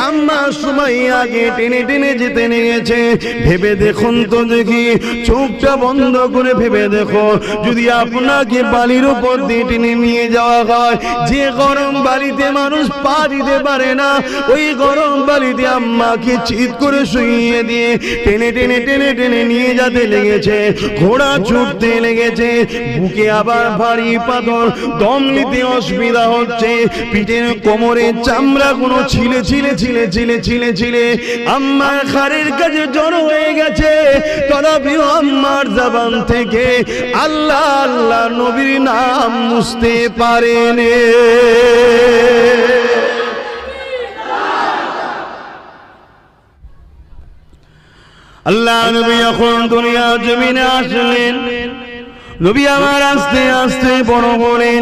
আম্মা সুমাইয়াকে টেনে টেনে যেতে নিয়েছে। ভেবে দেখুন তো দেখি, চোখটা বন্ধ করে ভেবে দেখো, যদি আপনাকে বালির উপর দিয়ে টেনে নিয়ে যাওয়া হয়, যে গরম বালিতে মানুষ পা দিতে পারে না, ওই গরম বালিতে আম্মাকে চিৎ করে শুইয়ে দিয়ে টেনে টেনে টেনে টেনে নিয়ে যেতে লেগেছে। ঘোড়া ছুটতে লেগেছে, বুকে আবার ভারী পাথর, দম নিতে অসুবিধা হচ্ছে। পিঠের কোমরের চামড়া কোনো ছিলে ছিলে ছিলে ছিলে ছিলে ছিলে আম্মার ঘাড়ের কাছে জড়ো হয়ে গেছে। তথাপি আম্মার জবান থেকে আল্লাহ আল্লাহ নবীর নাম মুছতে পারেনি। আল্লাহ নবী যখন দুনিয়ার জমিনে আসলেন, নবী আমার আস্তে আস্তে বড় হলেন।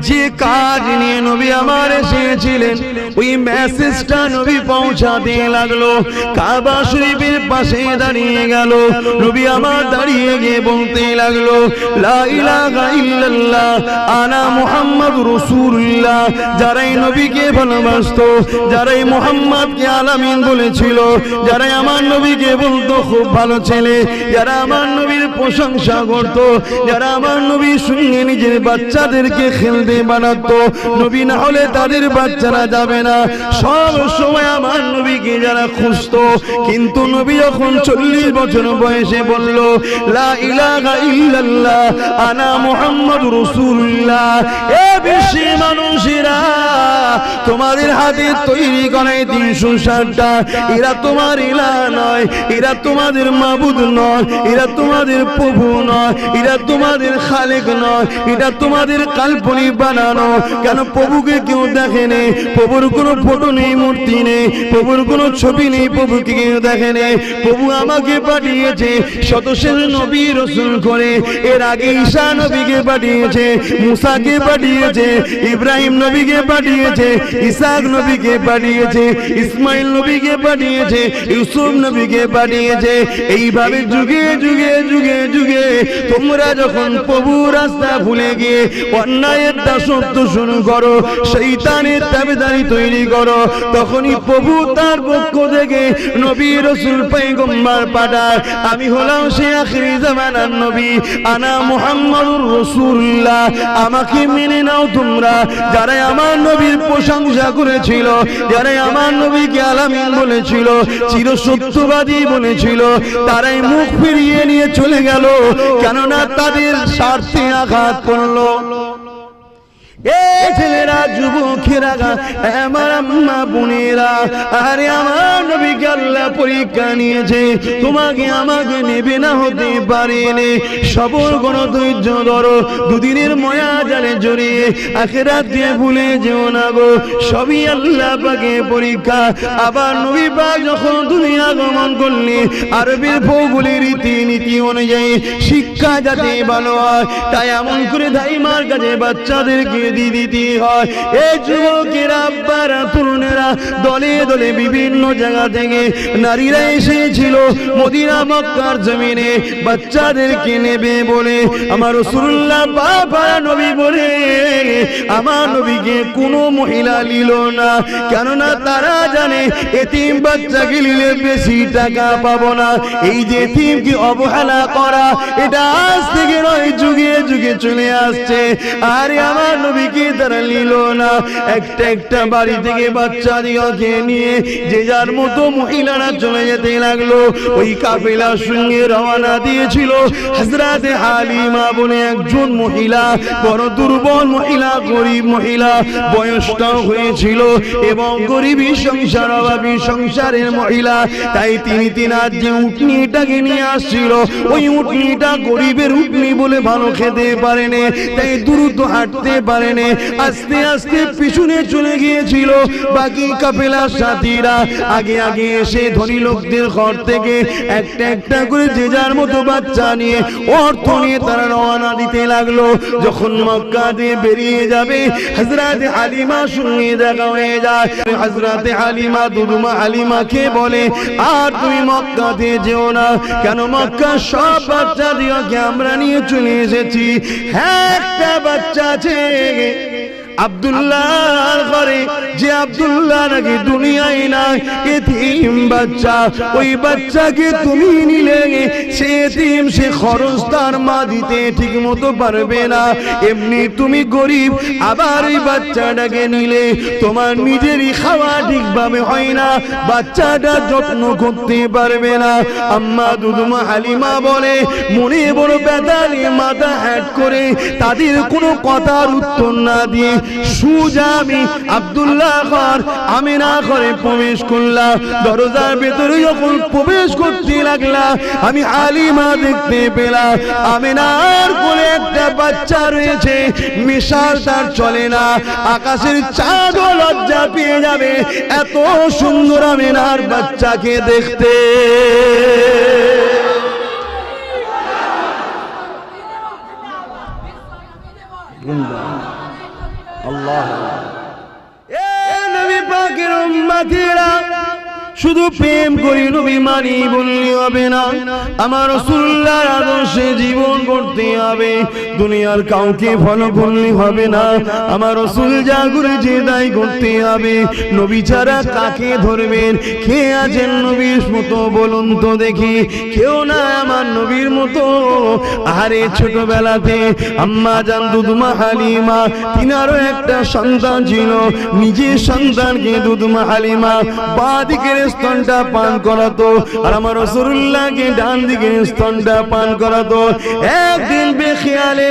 যে কাজ নিয়ে নবী আমার এসেছিলেন, ওই মেসেজটা নবী পৌঁছাতে লাগলো। কাবা শরীফের পাশে দাঁড়িয়ে গেল। নবী আমার দাঁড়িয়ে গিয়ে বলতে লাগলো, লা ইলাহা ইল্লাল্লাহ আনা মুহাম্মাদুর রাসূলুল্লাহ। যারাই নবীকে ভালোবাসতো, যারাই মুহাম্মদকে আলামিন বলেছিল, যারাই আমার নবীকে বলতো খুব ভালো ছেলে, যারা আমার নবীর প্রশংসা করত, যারা আমার নবীর সঙ্গে নিজের বাচ্চাদেরকে খেলতে বানাতো, নবী না হলে তাদের বাচ্চারা যাবে না, সব সময় আমার নবীকে যারা খুঁজতো। কিন্তু নবী যখন 40 বছর বয়সে বলল, লা ইলাহা ইল্লাল্লাহ আনা মুহাম্মাদুর রাসূলুল্লাহ, এ বিশ্বের মানুষেরা, তোমাদের হাতে তৈরি করাই 360টা, এরা তোমার ইলাহ নয়, এরা তোমাদের মাবুদ নয়, এরা তোমাদের প্রভু নয়, এরা তোমাদের খালেক নয়, এটা তোমাদের কাল্পনিক বানানো। কেন প্রভুকে কেউ দেখেনি, প্রভুর কোনো ফটো নেই, মূর্তি নেই, প্রভুর কোনো ছবি নেই, প্রভুকে কেউ দেখেনি। প্রভু আমাকে পাঠিয়েছে শতশের নবী রাসূল করে। এর আগে ঈসা নবীকে পাঠিয়েছে, মুসাকে পাঠিয়েছে, ইব্রাহিম নবীকে পাঠিয়েছে, ইসাক নবীকে পাঠিয়েছে, ইসমাইল নবীকে পাঠিয়েছে, ইউসুফ নবীকে পাঠিয়েছে। এইভাবে যুগে যুগে যুগে যুগে তোমরা যখন প্রভুর রাস্তা ভুলে গিয়ে অন্যায়ের দাসত্ব শুরু করো, শয়তানের তাবেদারি তৈরি করো, তখনই প্রভু তার পক্ষ থেকে নবী রাসূল পয়গম্বর পাঠায়। আমি হলাম সে আখিরি জামানার নবী, আনা মুহাম্মাদুর রাসূলুল্লাহ। আমাকে মেনে নাও তোমরা। যারা আমার নবীর প্রশংসা করেছিল, যারা আমার নবীকে আলামিন বলেছিল, চিরসত্যবাদী বলেছিল, তারাই মুখ ফিরিয়ে নিয়ে চলে গেল, কেননা তাদের স্বার্থে আঘাত করলো। এই ছেলেরা, যুবকেরা, আমার আম্মা বোনেরা, আরে আমার নবীকে আল্লাহ পরীক্ষা নিয়েছে, তোমাকে আমাকে নেবে না, হতে পারেনি। সবর করো, ধৈর্য ধরো, দুদিনের ময়া জালে জড়িয়ে আখিরাত দিয়ে ভুলে যেও না গো। সবই আল্লাহ পাকের পরীক্ষা। আবার নবী পাক যখন দুনিয়া গমন করলেন, আরবের ভৌগোলিক রীতিনীতি অনুযায়ী শিক্ষা যাতে ভালো হয়, তাই এমন করে দাইমার কাছে বাচ্চাদেরকে দিতে হয়। এই যুবকেরা, আব্বারা, তরুণেরা দলে দলে বিভিন্ন জায়গা থেকে নারীরা এসেছিল মদিনা মক্কার জমিনে বাচ্চাদেরকে নেবে বলে। আমার রাসূলুল্লাহ বাবা নবী বলে আমার নবীকে কোনো মহিলা নিল না, কেননা তারা জানে এতিম বাচ্চাকে নিলে বেশি টাকা পাবো না। এই যে এতিমকে অবহেলা করা, এটা আজ থেকে নয়, যুগে যুগে চলে আসছে। আরে আমার নবী নবীকে তারা নিল না। একটা একটা বাড়ি থেকে বাচ্চা দিকে নিয়ে যে যার মতো মহিলারা চলে যেতে লাগলো। ওই কাফেলার সঙ্গে রওনা দিয়েছিল হযরত হালিমা বলে একজন মহিলা, বড় দুর্বল মহিলা, গরিব মহিলা, বয়সটাও হয়েছিল এবং গরিবী সংসার, অভাবী সংসারের মহিলা। তাই তিনি তিনার যে উটনিটাকে নিয়ে আসছিল, ওই উটনিটা গরিবের উটনি বলে ভালো খেতে পারেনি, তাই দ্রুত হাঁটতে পারেনি, আস্তে আস্তে পিছনে চলে গিয়েছিল। বাকি কাফেলার সাথীরা আগে আগে এসে ধনী লোকদের ঘর থেকে একটা একটা করে যে যার মতো বাচ্চা নিয়ে, অর্থ নিয়ে তারা রওনা দিতে লাগলো। যখন মক্কা দিয়ে বেরিয়ে যাবে, হযরত হালিমার সঙ্গে দেখা হয়ে যায়। হযরত হালিমা দুদমা হালিমাকে বলে, আর তুমি মক্কাতে যেও না। কেন? মক্কা সব বাচ্চা দিকে আমরা নিয়ে চলে এসেছি। হ্যাঁ, একটা বাচ্চা আছে আব্দুল্লাহর ঘরে, যে আব্দুল্লাহ নাকি দুনিয়ায় নাই, এতিম বাচ্চা। ওই বাচ্চাকে তুমি নিলে সে এতিম, সে খরচ তার মা দিতে ঠিক মতো পারবে না। এমনি তুমি গরিব, আবার ওই বাচ্চাটাকে নিলে তোমার নিজেরই খাওয়া ঠিকভাবে হয় না, বাচ্চাটা যত্ন করতে পারবে না। আম্মা দুদমা হালিমা বলে, মনে বড় ব্যথা নিয়ে মাথা হ্যাট করে তাদের কোনো কথার উত্তর না দিয়ে সুজা আমি আব্দুল্লাহ ঘর আমিনা ঘরে প্রবেশ করলাম। দরজার ভেতরে যখন প্রবেশ করতে লাগলাম, আমি হালিমা দেখতে পেলাম আমিনার কোলে একটা বাচ্চা রয়েছে। মিশাল তার চলে না, আকাশের চাঁদও লজ্জা পেয়ে যাবে এত সুন্দর আমিনার বাচ্চাকে দেখতে। আল্লাহ, এ নবী পাকের উম্মতিরা, শুধু প্রেম করি নবী মানি বললে হবে না, আমার রাসূলুল্লাহর আদর্শে জীবন করতে হবে। দুনিয়ার কাউকে ফলো করলে হবে না, আমার রাসূল যা করেছে তাই করতে হবে। নবী ছাড়া কাকে ধরবেন? কে আছেন নবীর মতো বলুন তো দেখি? কেউ না আমার নবীর মতো। আরে ছোটবেলাতে আম্মা জান দুদমা হালিমা, তিনারও একটা সন্তান ছিল। নিজের সন্তানকে দুদমা হালিমা বাঁ দিকের স্তনটা পান করাতো, আর আমার রাসূলুল্লাহকে ডান দিকের স্তনটা পান করাতো। একদিন বেখেয়ালে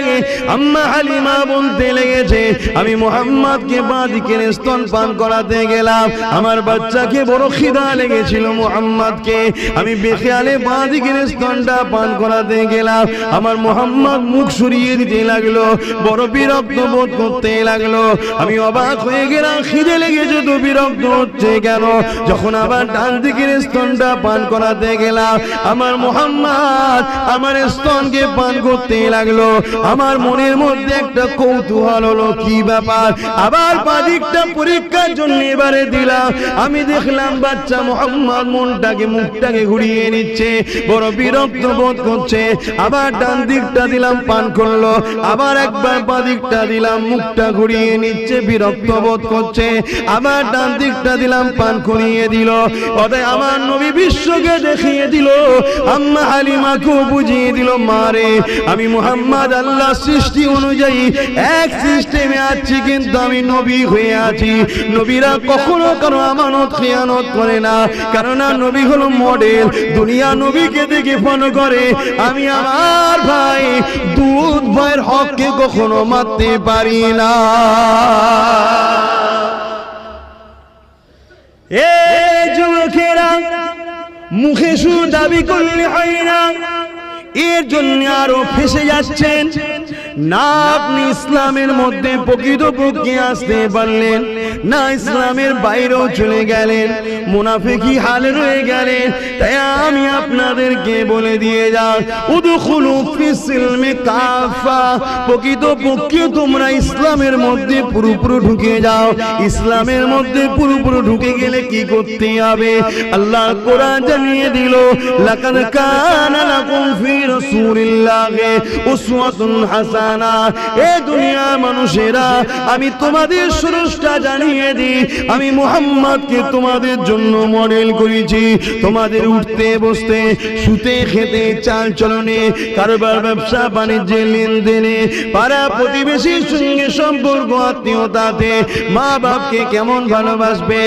আম্মা হালিমা বলতে লেগেছে, আমি মুহাম্মদকে বাঁ দিকের স্তন পান করাতে গেলাম, আমার বাচ্চাকে বড় খিদা লেগেছিল মুহাম্মদকে, আমি বেখেয়ালে বাঁ দিকের স্তনটা পান করাতে গেলাম। আমার মুহাম্মদ মুখ সরিয়ে দিতে লাগলো, বড় বিরক্ত বোধ করতে লাগলো। আমি অবাক হয়ে গেলাম, খিদে লেগেছে তো বিরক্ত হচ্ছে কেন? যখন আবার ডান দিকের স্তনটা পান করাতে গেলাম, আমার মুহাম্মদ আমার স্তনকে পান করতে লাগলো। আমার মনের মধ্যে একটা কৌতূহল হলো, কি ব্যাপার? আবার বাঁ দিকটা পরীক্ষার জন্য এবারে দিলাম, আমি দেখলাম বাচ্চা মুহাম্মদ মনটাকে মুখটাকে ঘুরিয়ে নিচ্ছে, বড় বিরক্ত বোধ করছে। আবার ডান দিকটা দিলাম, পান করলো। আবার একবার বাঁ দিকটা দিলাম, মুখটা ঘুরিয়ে নিচ্ছে, বিরক্ত বোধ করছে। আবার ডান দিকটা দিলাম, পান করিয়ে দিল। অতএব আমার নবী বিশ্বকে দেখিয়ে দিল, আম্মা হালিমাকেও বুঝিয়ে দিল, মারে আমি মুহাম্মদ আল্লাহ সৃষ্টি অনুযায়ী এক সিস্টেমে আছি, কিন্তু আমি নবী হয়ে আছি। নবীরা কখনো কারো আমানত খেয়ানত করে না, কারণ নবী হলো মডেল। দুনিয়া নবীকে দেখে ফলো করে। আমি আমার ভাই দুধ ভাইয়ের হককে কখনো মারতে পারি না। এ যুবকেরা, মুখে শুধু দাবি করলে হয় না, এর জন্য আরো ফেসে যাচ্ছেন না। আপনি ইসলামের মধ্যে প্রকৃতপক্ষে আসতে পারলেন না, ইসলামের বাইরেও চলে গেলেন, মুনাফিকি হালে রয়ে গেলেন। তাই আমি আপনাদেরকে বলে দিয়ে যাই, উদখুলু ফিস সিলমি কাফা, প্রকৃতপক্ষে তোমরা ইসলামের মধ্যে পুরোপুরি ঢুকে যাও। ইসলামের মধ্যে পুরোপুরি ঢুকে গেলে কি করতে হবে? আল্লাহ কোরআন জানিয়ে দিল, লাকাদ কানা লাকুম ফি রাসূলিল্লাহি উসওয়াতুন হাসানাহ। হাসানা। এ দুনিয়া মানুষেরা, আমি তোমাদের স্রষ্টা জানিয়ে দিই, আমি মুহাম্মদকে তোমাদের জন্য মডেল করেছি। তোমাদের উঠতে বসতে শুতে খেতে চাল চলনে কারবার ব্যবসা বাণিজ্যে লেনদেনে পাড়া প্রতিবেশীর সঙ্গে সম্পর্ক আত্মীয়তাতে মা বাপকে কেমন ভালোবাসবে,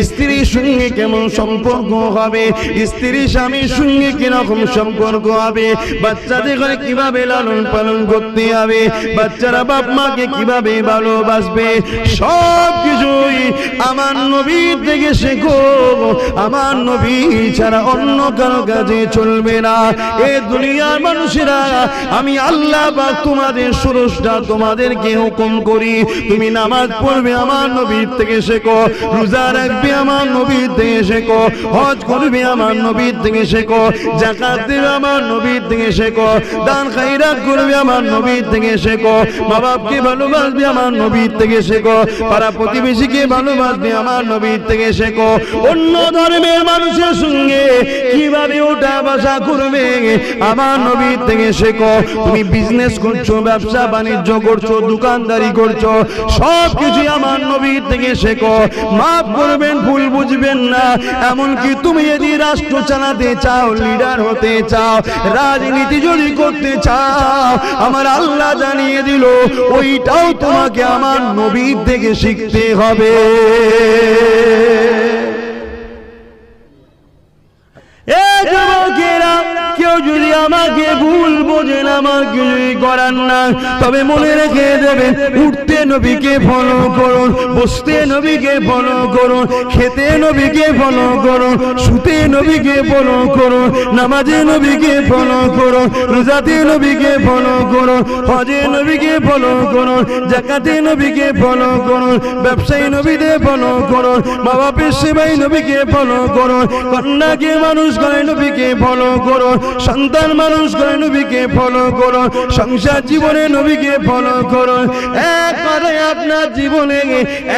স্ত্রীর সঙ্গে কেমন সম্পর্ক হবে, স্ত্রী স্বামীর সঙ্গে কিরকম সম্পর্ক হবে, বাচ্চাদের ঘরে কিভাবে লালন পালন করতে হবে, বাচ্চারা বাপ মাকে কিভাবে ভালোবাসবে, সব কিছুই আমার নবীর থেকে শেখো। আমার নবী ছাড়া অন্য কারো কাছে চলবে না। এ দুনিয়ার মানুষেরা, আমি আল্লাহ পাক তোমাদের স্রষ্টা, তোমাদেরকে হুকুম করি তুমি নামাজ পড়বে আমার নবীর থেকে শেখো, রোজা রাখবে আমার নবীর থেকে শেখো, হজ করবে আমার নবীর থেকে শেখো, যাকাত দেবে আমার নবীর থেকে শেখো, দান খায়রাত করবে আমার নবীর থেকে শেখো, মা বাপকে ভালোবাসবে আমার নবীর থেকে শেখো, পাড়া প্রতিবেশীকে ভালোবাসবে আমার নবীর থেকে শেখো। অন্য ধর্মের মানুষের সঙ্গে কিভাবে ওঠা বসা করবে আমার নবীর থেকে শেখো। তুমি বিজনেস করছো, ব্যবসা বাণিজ্য করছো, দোকানদারি করছো, সব কিছু আমার নবীর থেকে শেখো। মাফ করবেন, ভুল বুঝবেন না। এমনকি তুমি যদি রাষ্ট্র চালাতে চাও, লিডার হতে চাও, রাজনীতি যদি করতে চাও, আমার আল্লাহ জানিয়ে দিল ওইটাও তোমাকে আমার নবীর থেকে শিখতে হবে। এ যুবকেরা, কেউ যদি আমাকে ভুল বোঝেন, আমার কিছুই করার না, তবে মনে রেখে দেবেন, উঠতে নবীকে ফলো করুন, বসতে নবীকে ফলো করুন, খেতে নবীকে ফলো করুন, শুতে নবীকে ফলো করুন, নামাজে নবীকে ফলো করুন, রোজাতে নবীকে ফলো করুন, হজে নবীকে ফলো করুন, যাকাতে নবীকে ফলো করুন, ব্যবসায়ী নবীদের ফলো করুন, মা বাপের সেবাই নবীকে ফলো করুন, কন্যাকে মানুষ করে নবীকে ফলো করুন, সন্তান মানুষ করে নবীকে ফলো করুন, সংসার জীবনে নবীকে ফলো করুন। একবারে আপনার জীবনে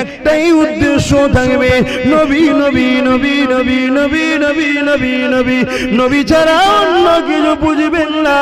একটাই উদ্দেশ্য থাকবে, নবী নবী নবী নবী নবী নবী নবী নবী। নবী ছাড়া অন্য কিছু বুঝবেন না,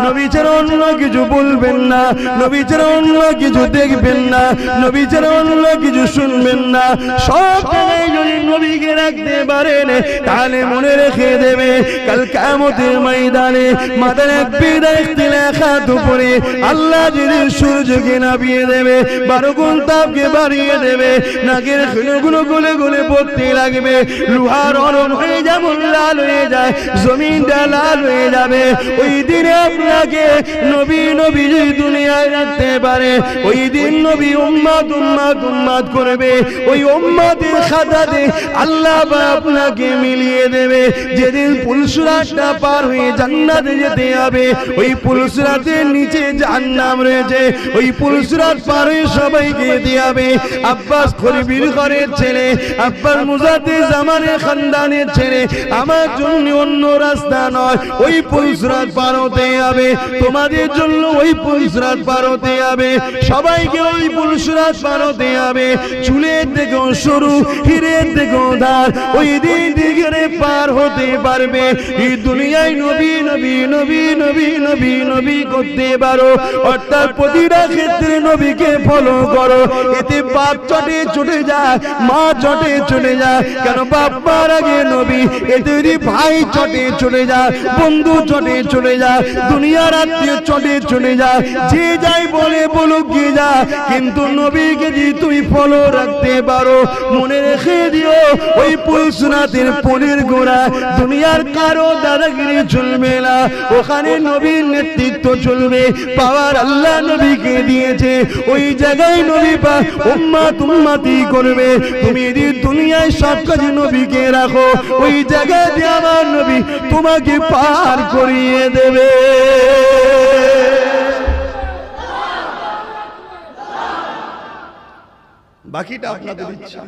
নবী ছাড়া অন্য কিছু বলবেন না, নবী ছাড়া অন্য কিছু দেখবেন না, নবী ছাড়া অন্য কিছু শুনবেন না। সব জায়গায় যদি নবীকে রাখতে পারেন, তাহলে মনে রেখে দেবে, কাল কিয়ামতের ময়দানে মাথার এক বিদায় লেখাত উপরে আল্লাহ যদি সূর্যকে নামিয়ে দেবে, 12 গুণ তাপকে বাড়িয়ে দেবে, নাকের খুলগুলো গলে গলে পড়তে লাগবে, লোহার নরম হয়ে যেমন লাল হয়ে যায়, জমিনটা লাল হয়ে যাবে। ওই দিনে আপনাকে নবী নবী যদি দুনিয়ায় রাখতে পারে, ওই দিন নবী উম্মত উম্মত উম্মত করবে, ওই উম্মতের খাতাতে আল্লাহ আপনাকে মিলিয়ে দেবে। যেদিন পুলসিরাতটা পার হয়ে জান্নাতে যেতে হবে, ওই পুলসিরাতের নিচে জাহান্নাম রয়েছে, ওই পুলসিরাত পার হয়ে সবাইকে যেতে হবে। আব্বাস খরিবির ঘরের ছেলে, আব্বাস মুজাদ্দিদ জামানের খানদানের ছেলে, আমার জন্য অন্য রাস্তা নয়, ওই পুলসিরাত পার হতে হবে। তোমাদের জন্য ওই পুলসিরাত পার হতে হবে, সবাইকে ওই পুলসিরাত পার হতে হবে। চুলের থেকেও সরু, হিরের থেকেও ধার, ওই দিন দিকে পার হতে পারবে। এই দুনিয়ায় নবী নবী নবী নবী নবী নবী করতে পারো, অর্থাৎ প্রতিটা ক্ষেত্রে নবীকে ফলো করো। এতে বাপ চটে চলে যায়, মা চটে চলে যায়, কেন বাপ্পার আগে নবী। এতে যদি ভাই চটে চলে যায়, বন্ধু চটে চলে যায়, দুনিয়ার আত্মীয় চটে চলে যায়, যে যাই বলে বলুক গিয়ে যা, কিন্তু নবীকে যদি তুমি ফলো রাখতে পারো, মনে রেখে দিও ওই পুলসিরাতের পনের গোড়া দুনিয়ার কারো দাদাগিরি চলবে না, ওখানে নবীর নেতৃত্ব চলবে। পাওয়ার আল্লাহ নবীকে দিয়েছে, ওই জায়গায় নবী পা উম্মত উম্মতি করবে। তুমি যদি দুনিয়ায় সব কাজে নবীকে রাখো, ওই জায়গাতে আমার নবী তোমাকে পার করিয়ে দেবে। বাকিটা আপনাদের ইচ্ছা।